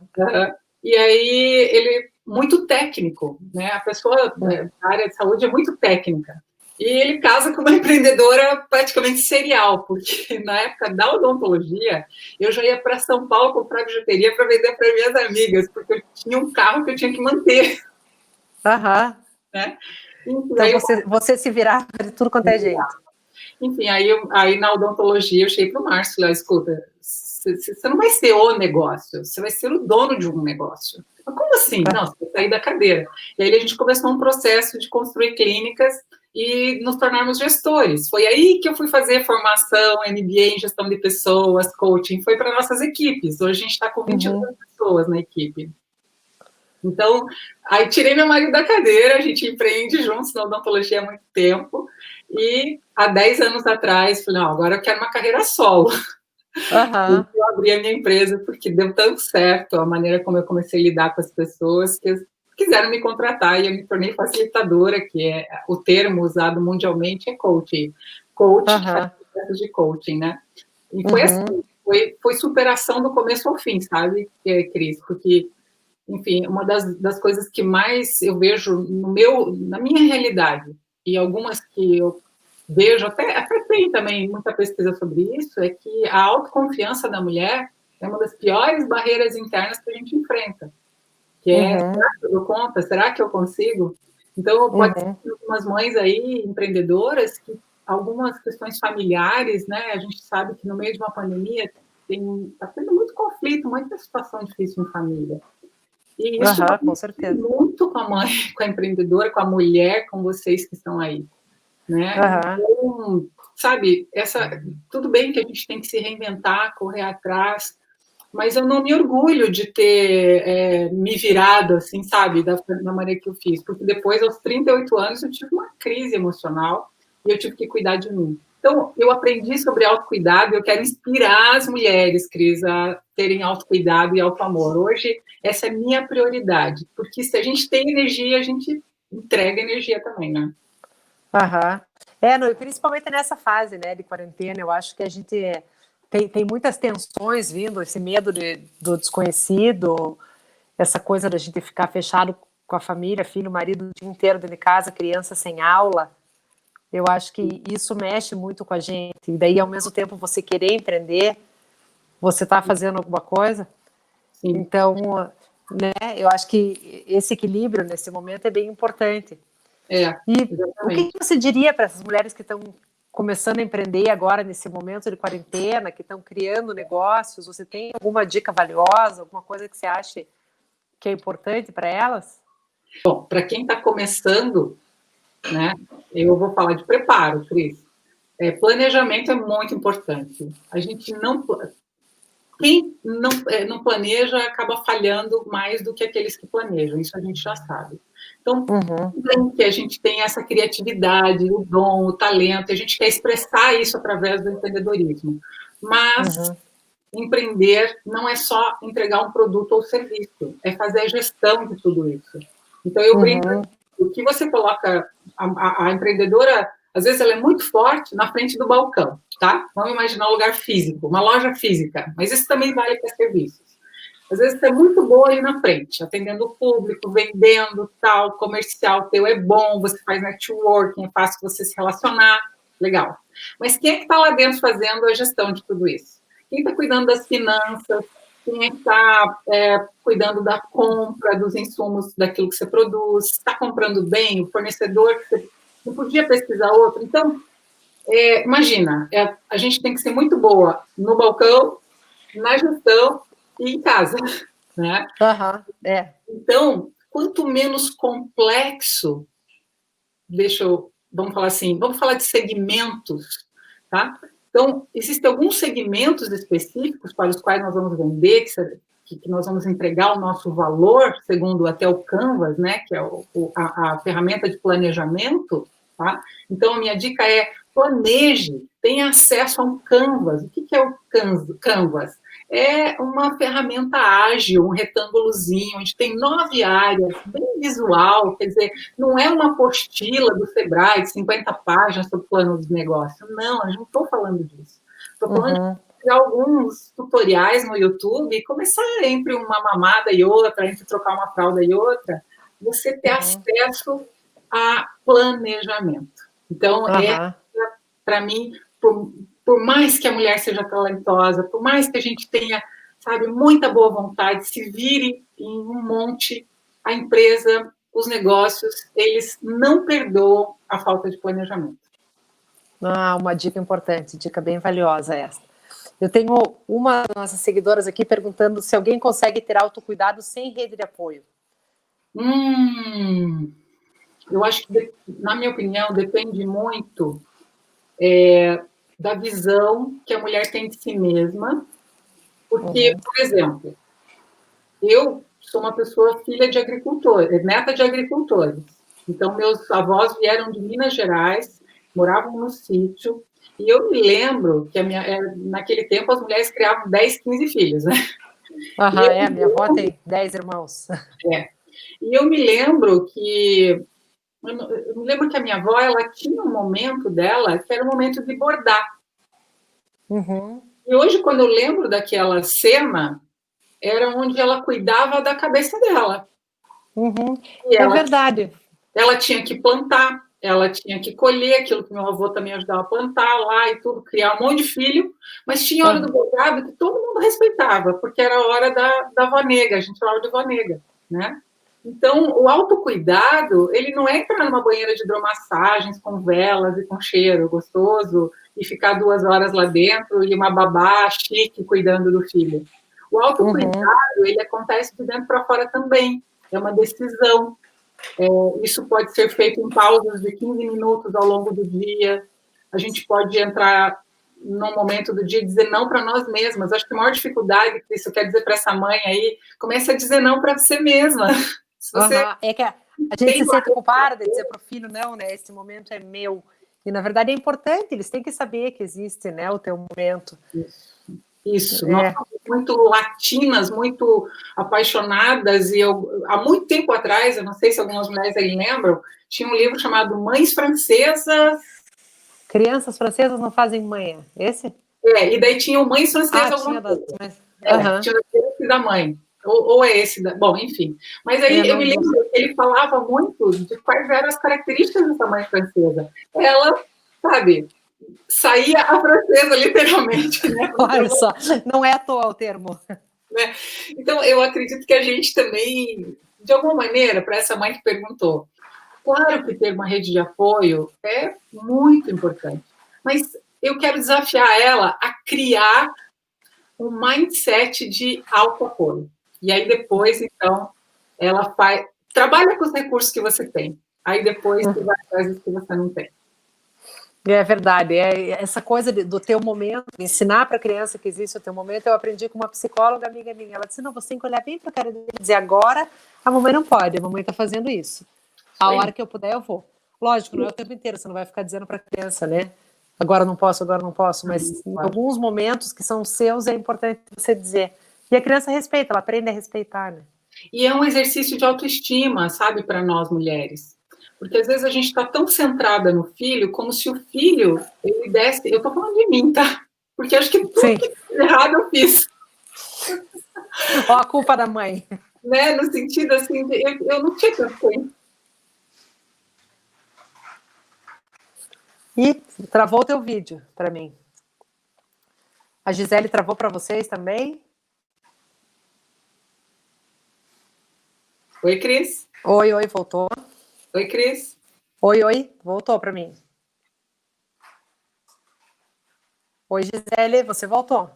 E aí, ele, muito técnico, né, a pessoa da área de saúde é muito técnica. E ele casa com uma empreendedora praticamente serial, porque na época da odontologia, eu já ia para São Paulo comprar bijuteria para vender para minhas amigas, porque eu tinha um carro que eu tinha que manter. Né? Enfim, então, você se virava de tudo quanto é jeito. Enfim, aí na odontologia eu cheguei para o Márcio e falei, escuta, você não vai ser o negócio, você vai ser o dono de um negócio. Mas como assim? Não, você vai sair da cadeira. E aí a gente começou um processo de construir clínicas e nos tornarmos gestores. Foi aí que eu fui fazer formação, MBA em gestão de pessoas, coaching, foi para nossas equipes. Hoje a gente está com 22 pessoas na equipe. Então, aí tirei meu marido da cadeira, a gente empreende juntos na odontologia há muito tempo, e há 10 anos atrás, falei, não, agora eu quero uma carreira solo. Eu abri a minha empresa porque deu tanto certo a maneira como eu comecei a lidar com as pessoas, que quiseram me contratar, e eu me tornei facilitadora, que é o termo usado mundialmente, é coaching. Coach, que faz processos de coaching, né? E foi assim, foi superação do começo ao fim, sabe, Cris? Porque, enfim, uma das coisas que mais eu vejo na minha realidade, e algumas que eu vejo, até tem também muita pesquisa sobre isso, é que a autoconfiança da mulher é uma das piores barreiras internas que a gente enfrenta. Que é, será que eu dou conta? Será que eu consigo? Então, pode ser algumas mães aí, empreendedoras, que algumas questões familiares, né? A gente sabe que no meio de uma pandemia está tendo muito conflito, muita situação difícil em família. E isso com certeza. muito com a mãe, com a empreendedora, com a mulher, com vocês que estão aí. Né? Então, sabe, tudo bem que a gente tem que se reinventar, correr atrás, mas eu não me orgulho de ter me virado, assim, sabe, da maneira que eu fiz, porque depois, aos 38 anos, eu tive uma crise emocional e eu tive que cuidar de mim. Então, eu aprendi sobre autocuidado e eu quero inspirar as mulheres, Cris, a terem autocuidado e autoamor. Hoje, essa é minha prioridade, porque se a gente tem energia, a gente entrega energia também, né? Principalmente nessa fase, né, de quarentena, eu acho que a gente tem muitas tensões vindo, esse medo do desconhecido, essa coisa da gente ficar fechado com a família, filho, marido, o dia inteiro dentro de casa, criança sem aula. Eu acho que isso mexe muito com a gente. E daí, ao mesmo tempo, você querer empreender, você está fazendo alguma coisa. Sim. Então, né, eu acho que esse equilíbrio nesse momento é bem importante. E o que você diria para essas mulheres que estão começando a empreender agora nesse momento de quarentena, que estão criando negócios? Você tem alguma dica valiosa, alguma coisa que você acha que é importante para elas? Bom, para quem está começando, né, eu vou falar de preparo, Cris. Planejamento é muito importante. A gente quem não planeja acaba falhando mais do que aqueles que planejam, isso a gente já sabe. Então, que a gente tem essa criatividade, o dom, o talento, a gente quer expressar isso através do empreendedorismo. Mas empreender não é só entregar um produto ou serviço, é fazer a gestão de tudo isso. Então, eu brinco, o que você coloca, a empreendedora às vezes ela é muito forte na frente do balcão, tá? Vamos imaginar um lugar físico, uma loja física, mas isso também vale para serviços. Às vezes você é muito boa ali na frente, atendendo o público, vendendo, tal, comercial teu é bom, você faz networking, é fácil você se relacionar, legal. Mas quem é que está lá dentro fazendo a gestão de tudo isso? Quem está cuidando das finanças? Quem é que está cuidando da compra dos insumos daquilo que você produz? Está comprando bem? O fornecedor, que você não podia pesquisar outro? Então, imagina, a gente tem que ser muito boa no balcão, na gestão e em casa, né? Então, quanto menos complexo, vamos falar assim, vamos falar de segmentos, tá? Então, existem alguns segmentos específicos para os quais nós vamos vender, que nós vamos entregar o nosso valor, segundo até o Canvas, né, que é a ferramenta de planejamento, tá? Então, a minha dica é planeje, tenha acesso a um Canvas. O que é o Canvas? É uma ferramenta ágil, um retângulozinho, onde tem 9 áreas, bem visual, quer dizer, não é uma apostila do Sebrae de 50 páginas sobre plano de negócio. Não, eu não estou falando disso. Estou falando de alguns tutoriais no YouTube, e começar entre uma mamada e outra, entre trocar uma fralda e outra, você ter acesso a planejamento. Então, para mim, por mais que a mulher seja talentosa, por mais que a gente tenha, sabe, muita boa vontade, se vire em um monte, a empresa, os negócios, eles não perdoam a falta de planejamento. Uma dica importante, dica bem valiosa essa. Eu tenho uma das nossas seguidoras aqui perguntando se alguém consegue ter autocuidado sem rede de apoio. Eu acho que, na minha opinião, depende muito da visão que a mulher tem de si mesma, porque, por exemplo, eu sou uma pessoa filha de agricultores, neta de agricultores, então meus avós vieram de Minas Gerais, moravam no sítio, e eu me lembro que naquele tempo as mulheres criavam 10, 15 filhos, né? Minha avó tem 10 irmãos. E eu me lembro que a minha avó, ela tinha um momento dela que era o momento de bordar. E hoje, quando eu lembro daquela cena, era onde ela cuidava da cabeça dela. É verdade. Ela tinha que plantar, ela tinha que colher aquilo que meu avô também ajudava a plantar lá e tudo, criar um monte de filho, mas tinha hora do bordado que todo mundo respeitava, porque era a hora da avó nega, a gente falava de avó nega, né? Então, o autocuidado, ele não é entrar numa banheira de hidromassagens com velas e com cheiro gostoso e ficar 2 horas lá dentro e uma babá chique cuidando do filho. O autocuidado, ele acontece de dentro para fora também. É uma decisão. Isso pode ser feito em pausas de 15 minutos ao longo do dia. A gente pode entrar num momento do dia e dizer não para nós mesmas. Acho que a maior dificuldade que isso quer dizer para essa mãe aí, comece a dizer não para você mesma. É que a gente se sente culpada de dizer para o filho, não, né? Esse momento é meu. E, na verdade, é importante, eles têm que saber que existe, né, o teu momento. Isso. Nós somos muito latinas, muito apaixonadas, e há muito tempo atrás, eu não sei se algumas mulheres aí lembram, tinha um livro chamado Mães Francesas... Crianças francesas não fazem manha, esse? E daí tinha o Mães Francesas... tinha esse da mãe. Ou é esse, bom, enfim. Mas aí eu me lembro que ele falava muito de quais eram as características dessa mãe francesa. Ela, sabe, saía a francesa, literalmente. Né? Olha só, não é à toa o termo. Né? Então, eu acredito que a gente também, de alguma maneira, para essa mãe que perguntou, claro que ter uma rede de apoio é muito importante, mas eu quero desafiar ela a criar um mindset de autoapoio. E aí depois, então, ela trabalha com os recursos que você tem. Aí depois você vai atrás dos que você não tem. É verdade. Essa coisa do teu momento, ensinar para a criança que existe o teu momento, eu aprendi com uma psicóloga amiga minha. Ela disse, não, você tem que olhar bem para a cara dele e dizer, agora a mamãe não pode, a mamãe está fazendo isso. A hora que eu puder, eu vou. Lógico, não é o tempo inteiro, você não vai ficar dizendo para a criança, né? Agora não posso, mas em alguns momentos que são seus, é importante você dizer. E a criança respeita, ela aprende a respeitar, né? E é um exercício de autoestima, sabe, para nós mulheres. Porque às vezes a gente está tão centrada no filho, como se o filho, ele desse... Eu estou falando de mim, tá? Porque acho que tudo que errado eu fiz. Ó, a culpa da mãe. Né? No sentido, assim, eu não tinha tanto tempo. E travou o teu vídeo para mim. A Gisele travou para vocês também? Oi, Cris. Oi, voltou. Oi, Cris. Oi, voltou para mim. Oi, Gisele, você voltou?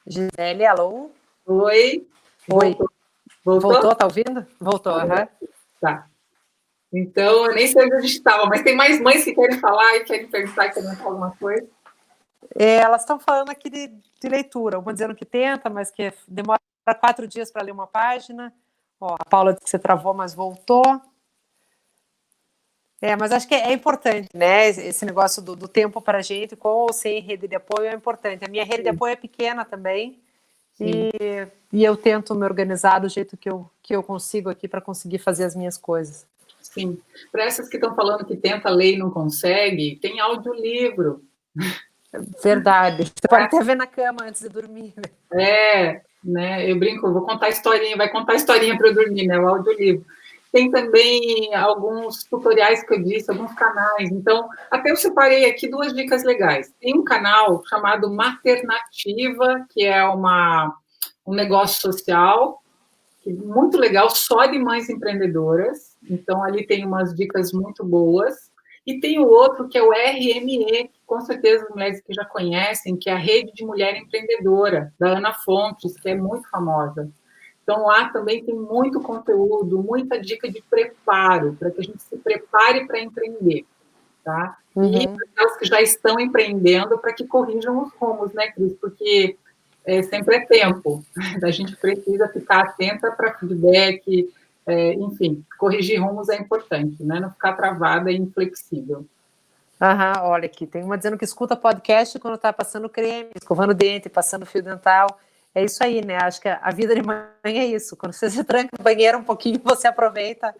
Gisele, alô? Oi. Voltou? Voltou? Tá ouvindo? Voltou, aham. Tá. Então, eu nem sei onde a gente estava, mas tem mais mães que querem falar e querem perguntar, querem falar alguma coisa? Elas estão falando aqui de leitura. Uma dizendo que tenta, mas que demora 4 dias para ler uma página. Ó, a Paula disse que você travou, mas voltou. Mas acho que é importante, né? Esse negócio do tempo para a gente, com ou sem rede de apoio, é importante. A minha rede de apoio é pequena também. E eu tento me organizar do jeito que eu consigo aqui para conseguir fazer as minhas coisas. Sim. Para essas que estão falando que tenta ler e não consegue, tem audiolivro. Verdade. Você pode até ver na cama antes de dormir. Né? Eu brinco, vou contar historinha, vai contar historinha para eu dormir, né? O audiolivro. Tem também alguns tutoriais que eu disse, alguns canais. Então, até eu separei aqui 2 dicas legais. Tem um canal chamado Maternativa, que é um negócio social muito legal, só de mães empreendedoras. Então, ali tem umas dicas muito boas. E tem o outro, que é o RME, que com certeza as mulheres que já conhecem, que é a Rede de Mulher Empreendedora, da Ana Fontes, que é muito famosa. Então, lá também tem muito conteúdo, muita dica de preparo, para que a gente se prepare para empreender, tá? E para aquelas que já estão empreendendo, para que corrijam os rumos, né, Cris? Porque sempre é tempo. A gente precisa ficar atenta para feedback, enfim, corrigir rumos é importante, né? Não ficar travada e inflexível. Olha aqui, tem uma dizendo que escuta podcast quando está passando creme, escovando dente, passando fio dental. É isso aí, né? Acho que a vida de mãe é isso. Quando você se tranca no banheiro um pouquinho, você aproveita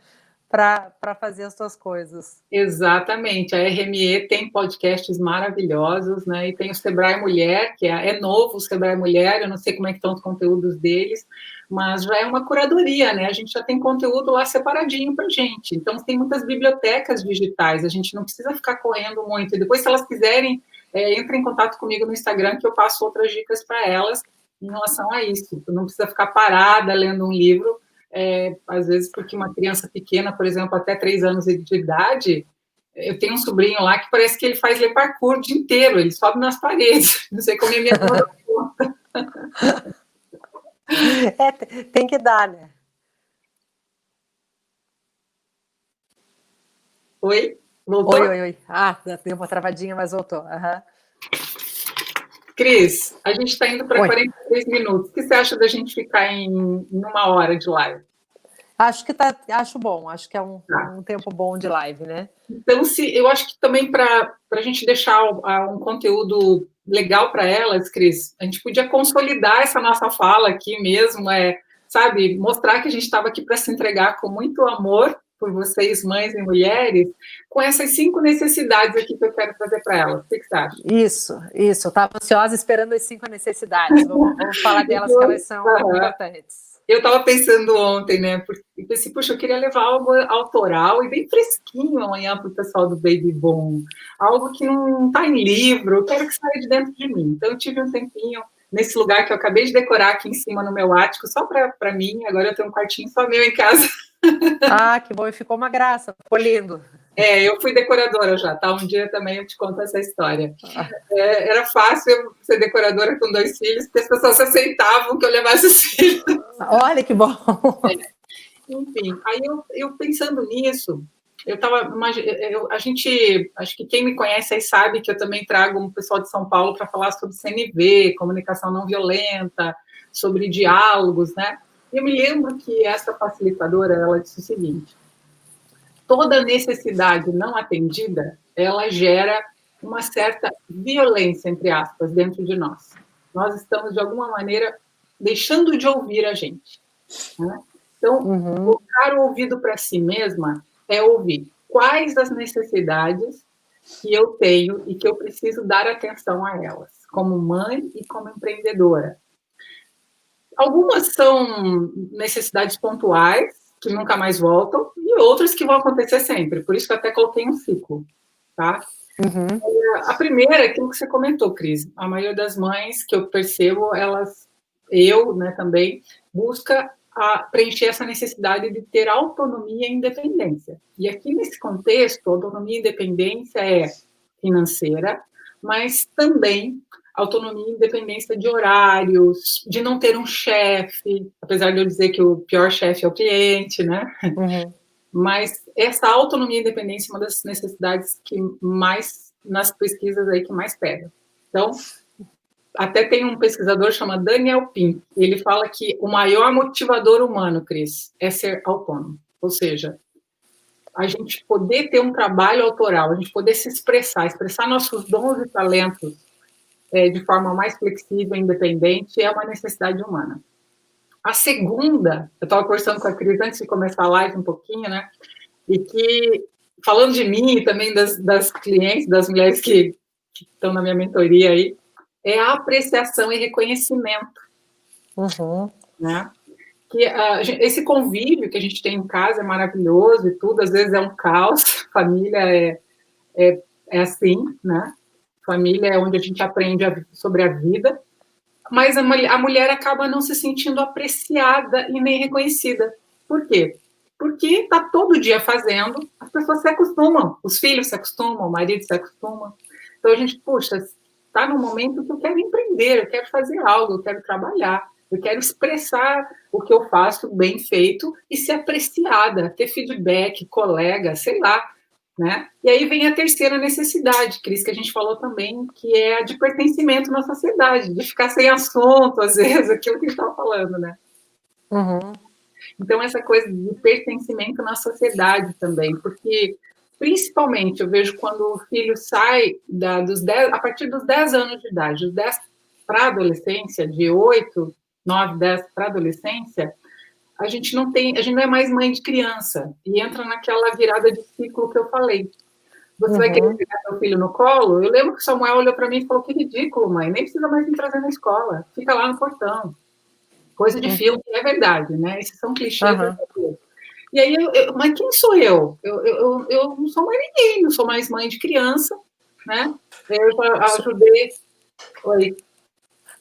para fazer as suas coisas. Exatamente. A RME tem podcasts maravilhosos, né? E tem o Sebrae Mulher, que é novo o Sebrae Mulher, eu não sei como é que estão os conteúdos deles, mas já é uma curadoria, né? A gente já tem conteúdo lá separadinho para gente. Então, tem muitas bibliotecas digitais, a gente não precisa ficar correndo muito. E depois, se elas quiserem, entre em contato comigo no Instagram, que eu passo outras dicas para elas em relação a isso. Não precisa ficar parada lendo um livro, às vezes porque uma criança pequena, por exemplo, até 3 anos de idade, eu tenho um sobrinho lá que parece que ele faz ler parkour o dia inteiro, ele sobe nas paredes, não sei como é minha conta. Tem que dar, né? Oi? Voltou? Oi. Deu uma travadinha, mas voltou. Cris, a gente está indo para 43 minutos. O que você acha da gente ficar em 1 hora de live? Acho bom, acho que é um tempo bom de live, né? Então, eu acho que também para a gente deixar um conteúdo legal para elas, Cris, a gente podia consolidar essa nossa fala aqui mesmo, sabe, mostrar que a gente estava aqui para se entregar com muito amor por vocês, mães e mulheres, com essas 5 necessidades aqui que eu quero trazer para elas. O que você acha? Isso. Eu estava ansiosa esperando as 5 necessidades. Vamos falar delas, que elas são importantes. Eu estava pensando ontem, né? Porque pensei, puxa, eu queria levar algo autoral e bem fresquinho amanhã para o pessoal do Baby Boom. Algo que não está em livro, eu quero que saia de dentro de mim. Então, eu tive um tempinho nesse lugar que eu acabei de decorar aqui em cima no meu ático, só para mim. Agora eu tenho um quartinho só meu em casa. Que bom, e ficou uma graça, ficou lindo. Eu fui decoradora já, tá? Um dia também eu te conto essa história. Era fácil eu ser decoradora com 2 filhos, porque as pessoas aceitavam que eu levasse os filhos. Olha que bom! Enfim, aí eu pensando nisso, a gente, acho que quem me conhece aí sabe que eu também trago um pessoal de São Paulo para falar sobre CNV, comunicação não violenta, sobre diálogos, né? E eu me lembro que essa facilitadora, ela disse o seguinte: toda necessidade não atendida, ela gera uma certa violência, entre aspas, dentro de nós. Nós estamos, de alguma maneira, deixando de ouvir a gente, né? Então, colocar o ouvido para si mesma é ouvir quais as necessidades que eu tenho e que eu preciso dar atenção a elas, como mãe e como empreendedora. Algumas são necessidades pontuais, que nunca mais voltam, e outras que vão acontecer sempre. Por isso que eu até coloquei um ciclo, tá? A primeira é aquilo que você comentou, Cris. A maioria das mães que eu percebo, né, também, busca preencher essa necessidade de ter autonomia e independência. E aqui, nesse contexto, autonomia e independência é financeira, mas também autonomia e independência de horários, de não ter um chefe, apesar de eu dizer que o pior chefe é o cliente, né? Mas essa autonomia e independência é uma das necessidades que mais, nas pesquisas aí, que mais pega. Então, até tem um pesquisador chamado Daniel Pink, ele fala que o maior motivador humano, Cris, é ser autônomo. Ou seja, a gente poder ter um trabalho autoral, a gente poder se expressar nossos dons e talentos de forma mais flexível e independente é uma necessidade humana. A segunda, eu estava conversando com a Cris antes de começar a live um pouquinho, né? E que, falando de mim e também das clientes, das mulheres que estão na minha mentoria aí, é a apreciação e reconhecimento. Né? Que esse convívio que a gente tem em casa é maravilhoso e tudo, às vezes é um caos, família é assim, né? Família é onde a gente aprende sobre a vida, mas a mulher acaba não se sentindo apreciada e nem reconhecida. Por quê? Porque está todo dia fazendo, as pessoas se acostumam, os filhos se acostumam, o marido se acostuma. Então a gente, puxa, está num momento que eu quero empreender, eu quero fazer algo, eu quero trabalhar, eu quero expressar o que eu faço bem feito e ser apreciada, ter feedback, colega, sei lá. Né? E aí vem a terceira necessidade, Cris, que a gente falou também, que é a de pertencimento na sociedade, de ficar sem assunto, às vezes, aquilo que a gente estava falando, né? Então, essa coisa de pertencimento na sociedade também, porque, principalmente, eu vejo quando o filho sai a partir dos 10 anos de idade, dos 10 para a adolescência, de 8, 9, 10 para a adolescência, a gente não é mais mãe de criança, e entra naquela virada de ciclo que eu falei. Você vai querer pegar seu filho no colo? Eu lembro que Samuel olhou para mim e falou, que ridículo, mãe, nem precisa mais me trazer na escola, fica lá no portão. Coisa de filme, é verdade, né? Esses são clichês. E aí, mas quem sou eu? Eu não sou mais ninguém, não sou mais mãe de criança, né? Eu já ajudei... Oi.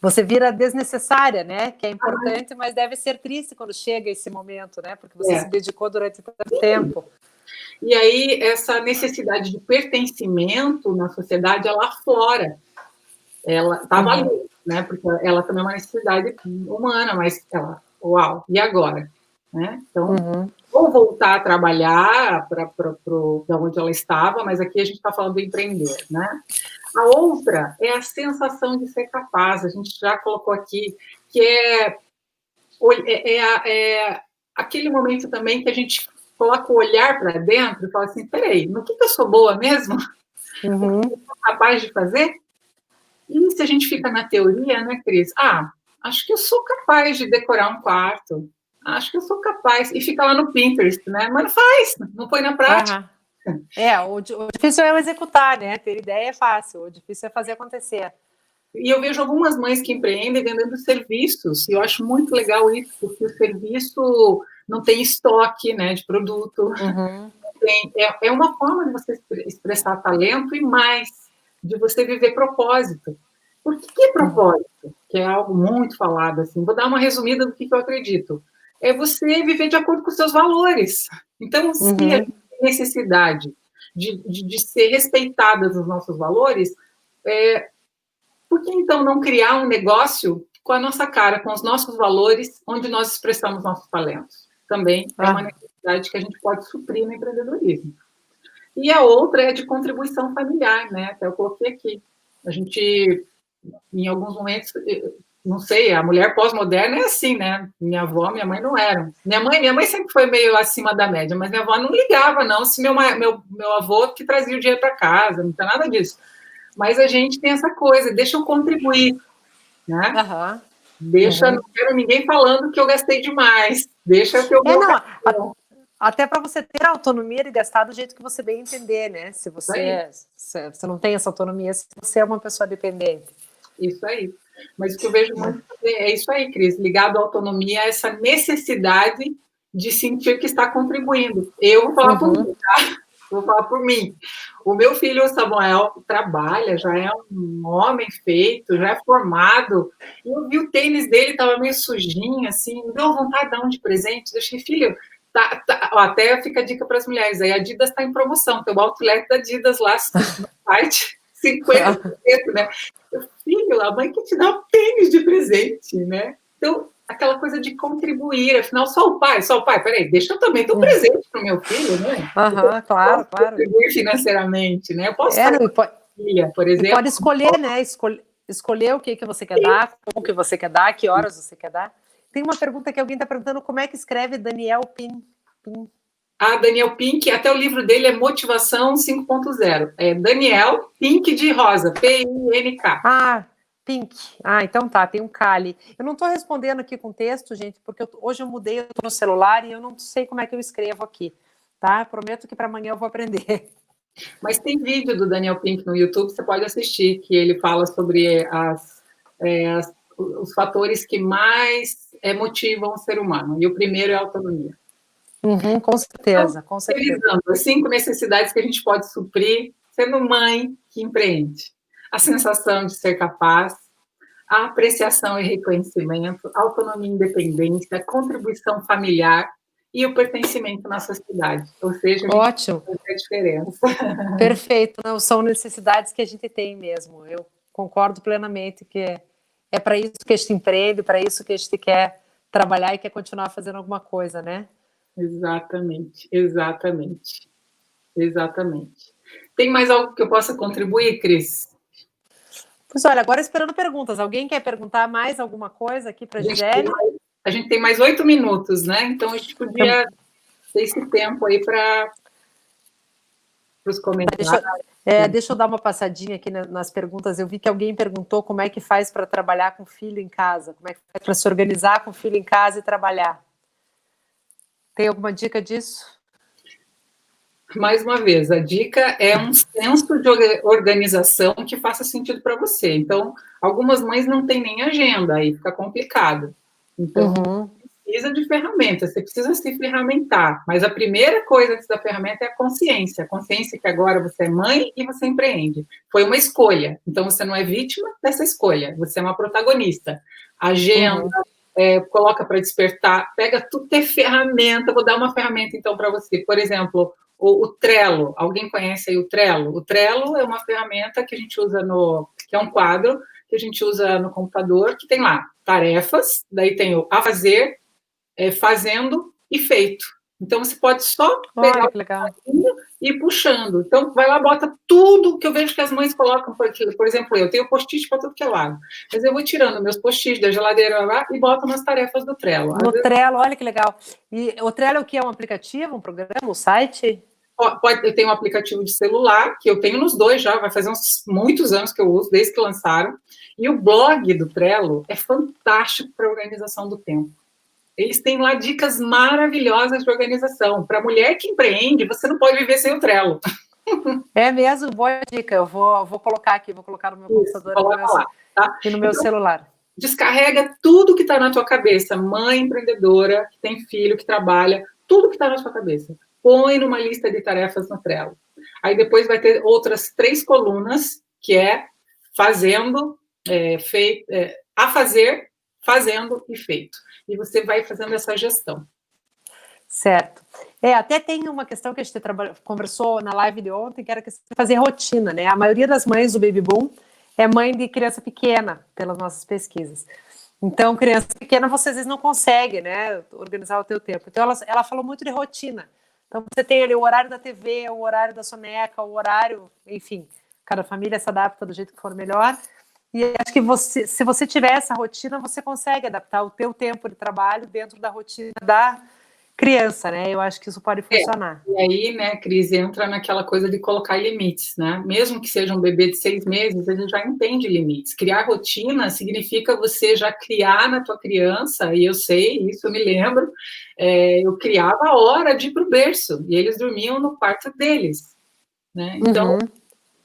Você vira desnecessária, né? Que é importante, mas deve ser triste quando chega esse momento, né? Porque você se dedicou durante tanto tempo. E aí, essa necessidade de pertencimento na sociedade, ela aflora. Ela estava ali, né? Porque ela também é uma necessidade humana, mas ela, uau, e agora? Né? Então, ou voltar a trabalhar para onde ela estava, mas aqui a gente está falando de empreender, né? A outra é a sensação de ser capaz, a gente já colocou aqui, que é aquele momento também que a gente coloca o olhar para dentro e fala assim, peraí, no que eu sou boa mesmo? O que eu sou capaz de fazer? E se a gente fica na teoria, né, Cris? Acho que eu sou capaz de decorar um quarto, acho que eu sou capaz, e fica lá no Pinterest, né? Mas não faz, não põe na prática. O difícil é executar, né? Ter ideia é fácil, o difícil é fazer acontecer. E eu vejo algumas mães que empreendem vendendo serviços, e eu acho muito legal isso, porque o serviço não tem estoque, né, de produto. É uma forma de você expressar talento e mais, de você viver propósito. Por que propósito? Que é algo muito falado, assim. Vou dar uma resumida do que eu acredito. É você viver de acordo com os seus valores. Então, se a gente tem necessidade de ser respeitada nos nossos valores, por que então não criar um negócio com a nossa cara, com os nossos valores, onde nós expressamos nossos talentos? Também é uma necessidade que a gente pode suprir no empreendedorismo. E a outra é de contribuição familiar, né? Até eu coloquei aqui. A gente, em alguns momentos, não sei, a mulher pós-moderna é assim, né? Minha avó, minha mãe não eram. Minha mãe sempre foi meio acima da média, mas minha avó não ligava, não, se meu avô que trazia o dinheiro para casa, não tem nada disso. Mas a gente tem essa coisa, deixa eu contribuir, né? Não quero ninguém falando que eu gastei demais, Deixa que eu É, vou. não, até para você ter a autonomia de gastar do jeito que você bem entender, né? Se você não tem essa autonomia, se você é uma pessoa dependente. Isso aí. Mas o que eu vejo muito é isso aí, Cris, ligado à autonomia, essa necessidade de sentir que está contribuindo. Eu vou falar por mim, tá? Vou falar por mim. O meu filho Samuel trabalha, já é um homem feito, já é formado. E eu vi o tênis dele, estava meio sujinho, assim, me deu vontade de dar um de presente. Eu achei, filho, ó, até fica a dica para as mulheres, aí a Adidas está em promoção, tem o outlet da Adidas lá no site, 50%, né? Filho, a mãe quer te dar um tênis de presente, né? Então, aquela coisa de contribuir, afinal, só o pai, peraí, deixa eu também ter um presente para o meu filho, né? Claro. Contribuir financeiramente, né? Eu posso É, fazer não, filha, por e exemplo. pode escolher, né? Escolher o que você quer dar, como que você quer dar, que horas você quer dar. Tem uma pergunta que alguém está perguntando, como é que escreve Daniel Pin? Daniel Pink, até o livro dele é Motivação 5.0. É Daniel Pink de Rosa, P-I-N-K. Pink. Então tá, tem um K ali. Eu não estou respondendo aqui com texto, gente, porque hoje eu mudei, eu tô no celular e eu não sei como é que eu escrevo aqui, tá? Prometo que para amanhã eu vou aprender. Mas tem vídeo do Daniel Pink no YouTube, você pode assistir, que ele fala sobre os fatores que mais motivam o ser humano. E o primeiro é a autonomia. Com certeza, então, com certeza. Revisando as 5 necessidades que a gente pode suprir sendo mãe que empreende. A sensação de ser capaz, a apreciação e reconhecimento, a autonomia e independência, a contribuição familiar e o pertencimento na sociedade. Ou seja, a gente Ótimo. faz a diferença. Perfeito. Não, são necessidades que a gente tem mesmo. Eu concordo plenamente que é para isso que a gente empreende, para isso que a gente quer trabalhar e quer continuar fazendo alguma coisa, né? Exatamente. Tem mais algo que eu possa contribuir, Cris? Pois olha, agora esperando perguntas. Alguém quer perguntar mais alguma coisa aqui para a Gisele? A gente tem mais 8 minutos, né? Então a gente podia ter esse tempo aí para os comentários. Deixa eu dar uma passadinha aqui nas perguntas. Eu vi que alguém perguntou como é que faz para trabalhar com filho em casa, como é que faz para se organizar com filho em casa e trabalhar. Tem alguma dica disso? Mais uma vez, a dica é um senso de organização que faça sentido para você. Então, algumas mães não têm nem agenda, aí fica complicado. Então, precisa de ferramentas, você precisa se ferramentar. Mas a primeira coisa antes da ferramenta é a consciência. A consciência que agora você é mãe e você empreende. Foi uma escolha. Então, você não é vítima dessa escolha, você é uma protagonista. Agenda, coloca para despertar, pega tudo que é ferramenta. Vou dar uma ferramenta, então, para você. Por exemplo, o Trello. Alguém conhece aí o Trello? O Trello é uma ferramenta que a gente usa que é um quadro que a gente usa no computador, que tem lá tarefas, daí tem o a fazer, fazendo e feito. Então, você pode só pegar e ir puxando. Então, vai lá, bota tudo que eu vejo que as mães colocam. Por exemplo, eu tenho post-it para tudo que é lado. Mas eu vou tirando meus post-its da geladeira lá e boto nas tarefas do Trello. Trello, olha que legal. E o Trello, o que é um aplicativo, um programa, um site? Eu tenho um aplicativo de celular, que eu tenho nos dois já, vai fazer muitos anos que eu uso, desde que lançaram. E o blog do Trello é fantástico para a organização do tempo. Eles têm lá dicas maravilhosas de organização. Para a mulher que empreende, você não pode viver sem o Trello. É mesmo, boa dica. Eu vou colocar aqui, vou colocar no meu computador e no meu celular. Descarrega tudo que está na tua cabeça. Mãe empreendedora, que tem filho, que trabalha, tudo que está na sua cabeça. Põe numa lista de tarefas no Trello. Aí depois vai ter outras 3 colunas, que é fazendo, a fazer, fazendo e feito. E você vai fazendo essa gestão. Certo. Até tem uma questão que a gente conversou na live de ontem, que era fazer rotina, né? A maioria das mães do Baby Boom é mãe de criança pequena, pelas nossas pesquisas. Então, criança pequena, você às vezes não consegue, né, organizar o teu tempo. Então, ela falou muito de rotina. Então, você tem ali o horário da TV, o horário da soneca, o horário, enfim, cada família se adapta do jeito que for melhor. E acho que se você tiver essa rotina, você consegue adaptar o teu tempo de trabalho dentro da rotina criança, né? Eu acho que isso pode funcionar. E aí, né, Cris, entra naquela coisa de colocar limites, né? Mesmo que seja um bebê de 6 meses, a gente já entende limites. Criar rotina significa você já criar na tua criança, e eu sei, isso eu me lembro, eu criava a hora de ir para o berço, e eles dormiam no quarto deles, né? Então,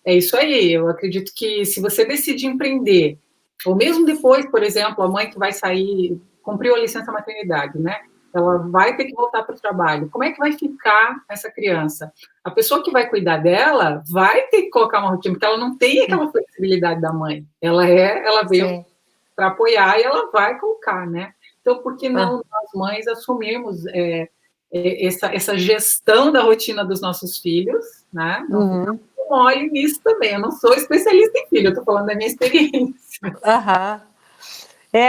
é isso aí. Eu acredito que se você decide empreender, ou mesmo depois, por exemplo, a mãe que vai sair, cumpriu a licença maternidade, né? Ela vai ter que voltar para o trabalho. Como é que vai ficar essa criança? A pessoa que vai cuidar dela vai ter que colocar uma rotina, porque ela não tem aquela flexibilidade da mãe. Ela veio para apoiar e ela vai colocar, né? Então, por que não nós mães assumirmos essa gestão da rotina dos nossos filhos, né? Não olhe nisso também. Eu não sou especialista em filho, eu estou falando da minha experiência.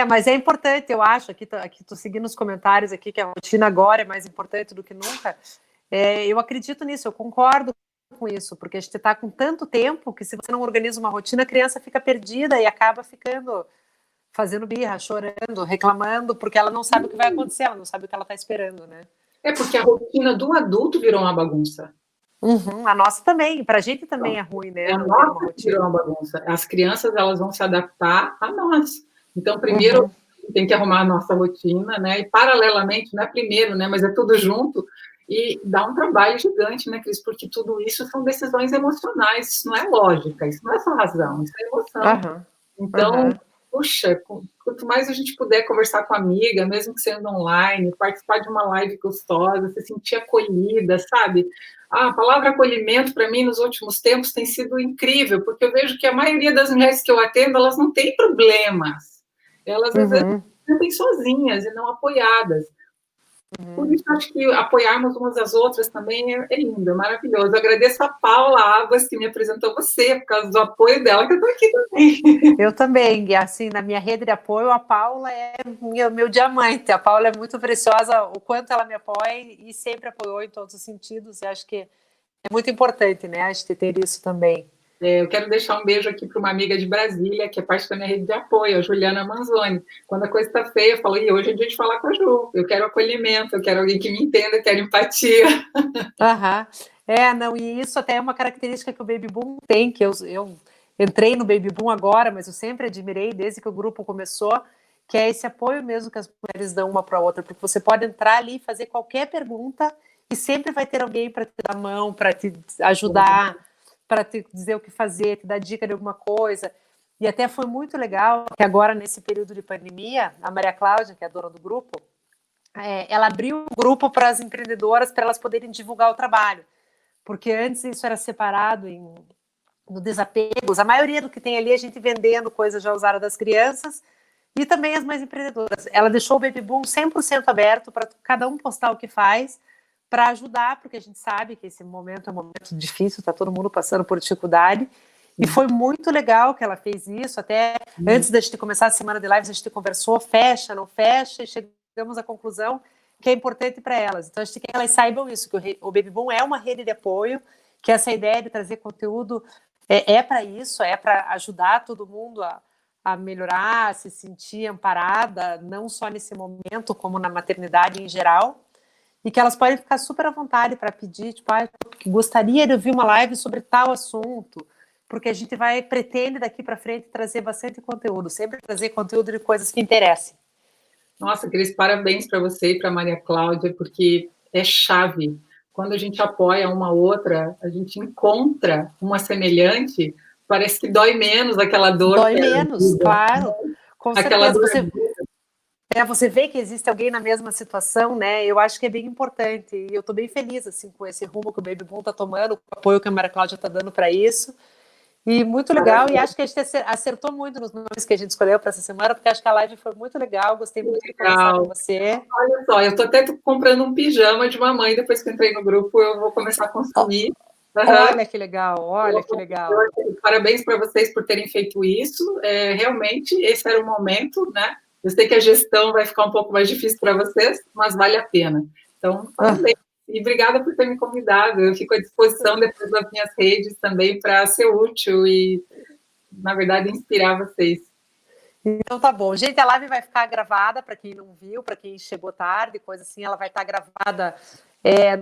Mas é importante, eu acho, aqui tô seguindo os comentários aqui, que a rotina agora é mais importante do que nunca. Eu acredito nisso, eu concordo com isso, porque a gente está com tanto tempo que se você não organiza uma rotina, a criança fica perdida e acaba fazendo birra, chorando, reclamando, porque ela não sabe o que vai acontecer, ela não sabe o que ela está esperando, né? É porque a rotina do adulto virou uma bagunça. A nossa também, para a gente também é ruim, né? A nossa virou uma bagunça. As crianças, elas vão se adaptar a nós. Então, primeiro, tem que arrumar a nossa rotina, né? E, paralelamente, não é primeiro, né? Mas é tudo junto. E dá um trabalho gigante, né, Cris? Porque tudo isso são decisões emocionais. Isso não é lógica, isso não é só razão, isso é emoção. Então, puxa, quanto mais a gente puder conversar com a amiga, mesmo que sendo online, participar de uma live gostosa, se sentir acolhida, sabe? A palavra acolhimento, para mim, nos últimos tempos, tem sido incrível, porque eu vejo que a maioria das mulheres que eu atendo, elas não têm problemas. Elas, às vezes, se sentem sozinhas e não apoiadas. Por isso, acho que apoiarmos umas às outras também é lindo, é maravilhoso. Eu agradeço a Paula Águas, que me apresentou você, por causa do apoio dela, que eu estou aqui também. Eu também, e assim, na minha rede de apoio, a Paula é meu diamante. A Paula é muito preciosa, o quanto ela me apoia e sempre apoiou em todos os sentidos, e acho que é muito importante, né, a gente ter isso também. Eu quero deixar um beijo aqui para uma amiga de Brasília, que é parte da minha rede de apoio, a Juliana Manzoni. Quando a coisa está feia, eu falo, e hoje é dia de falar com a Ju. Eu quero acolhimento, eu quero alguém que me entenda, eu quero empatia. Não, e isso até é uma característica que o Baby Boom tem, que eu entrei no Baby Boom agora, mas eu sempre admirei, desde que o grupo começou, que é esse apoio mesmo que as mulheres dão uma para a outra, porque você pode entrar ali e fazer qualquer pergunta e sempre vai ter alguém para te dar a mão, para te ajudar, para te dizer o que fazer, te dar dica de alguma coisa. E até foi muito legal que agora, nesse período de pandemia, a Maria Cláudia, que é a dona do grupo, ela abriu o grupo para as empreendedoras, para elas poderem divulgar o trabalho. Porque antes isso era separado no Desapegos. A maioria do que tem ali, a gente vendendo coisas já usadas das crianças e também as mães empreendedoras. Ela deixou o Baby Boom 100% aberto para cada um postar o que faz, para ajudar, porque a gente sabe que esse momento é um momento difícil, está todo mundo passando por dificuldade. E foi muito legal que ela fez isso. Até antes da gente começar a semana de lives, a gente conversou, fecha, não fecha, e chegamos à conclusão que é importante para elas. Então, acho que elas saibam isso, que o Baby Boom é uma rede de apoio, que essa ideia de trazer conteúdo é para isso, é para ajudar todo mundo a melhorar, a se sentir amparada, não só nesse momento, como na maternidade em geral, e que elas podem ficar super à vontade para pedir, tipo, gostaria de ouvir uma live sobre tal assunto, porque a gente pretende daqui para frente trazer bastante conteúdo, sempre trazer conteúdo de coisas que interessem. Nossa, Cris, parabéns para você e para a Maria Cláudia, porque é chave. Quando a gente apoia uma outra, a gente encontra uma semelhante, parece que dói menos aquela dor. Dói menos, claro. Com aquela certeza. dor. Você vê que existe alguém na mesma situação, né? Eu acho que é bem importante. E eu estou bem feliz assim, com esse rumo que o Baby Boom está tomando, com o apoio que a Maria Cláudia está dando para isso. E muito legal, e acho que a gente acertou muito nos nomes que a gente escolheu para essa semana, porque acho que a live foi muito legal, gostei muito de conversar com você. Olha só, eu estou até comprando um pijama de mamãe, depois que entrei no grupo, eu vou começar a consumir. Olha que legal, olha que legal. Parabéns para vocês por terem feito isso, realmente esse era o momento, né? Eu sei que a gestão vai ficar um pouco mais difícil para vocês, mas vale a pena. Então, parabéns. E obrigada por ter me convidado. Eu fico à disposição depois das minhas redes também para ser útil e, na verdade, inspirar vocês. Então tá bom. Gente, a live vai ficar gravada para quem não viu, para quem chegou tarde, coisa assim, ela vai estar gravada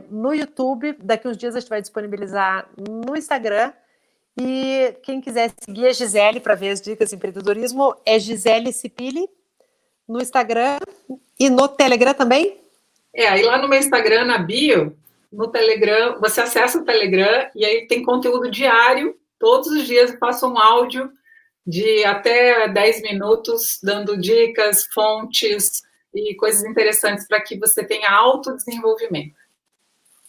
no YouTube. Daqui uns dias a gente vai disponibilizar no Instagram. E quem quiser seguir a Gisele para ver as dicas de empreendedorismo é Gisele Cipilli no Instagram e no Telegram também. Aí lá no meu Instagram, na bio, no Telegram, você acessa o Telegram e aí tem conteúdo diário. Todos os dias eu faço um áudio de até 10 minutos, dando dicas, fontes e coisas interessantes para que você tenha autodesenvolvimento.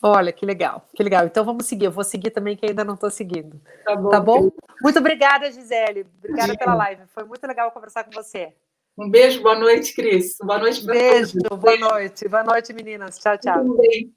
Olha, que legal, que legal. Então vamos seguir. Eu vou seguir também, que ainda não estou seguindo. Tá bom? Tá bom? Muito obrigada, Gisele. Obrigada pela live. Foi muito legal conversar com você. Um beijo, boa noite, Cris. Boa noite para todos. Beijo, boa noite. Boa noite, meninas. Tchau, tchau. Muito bem.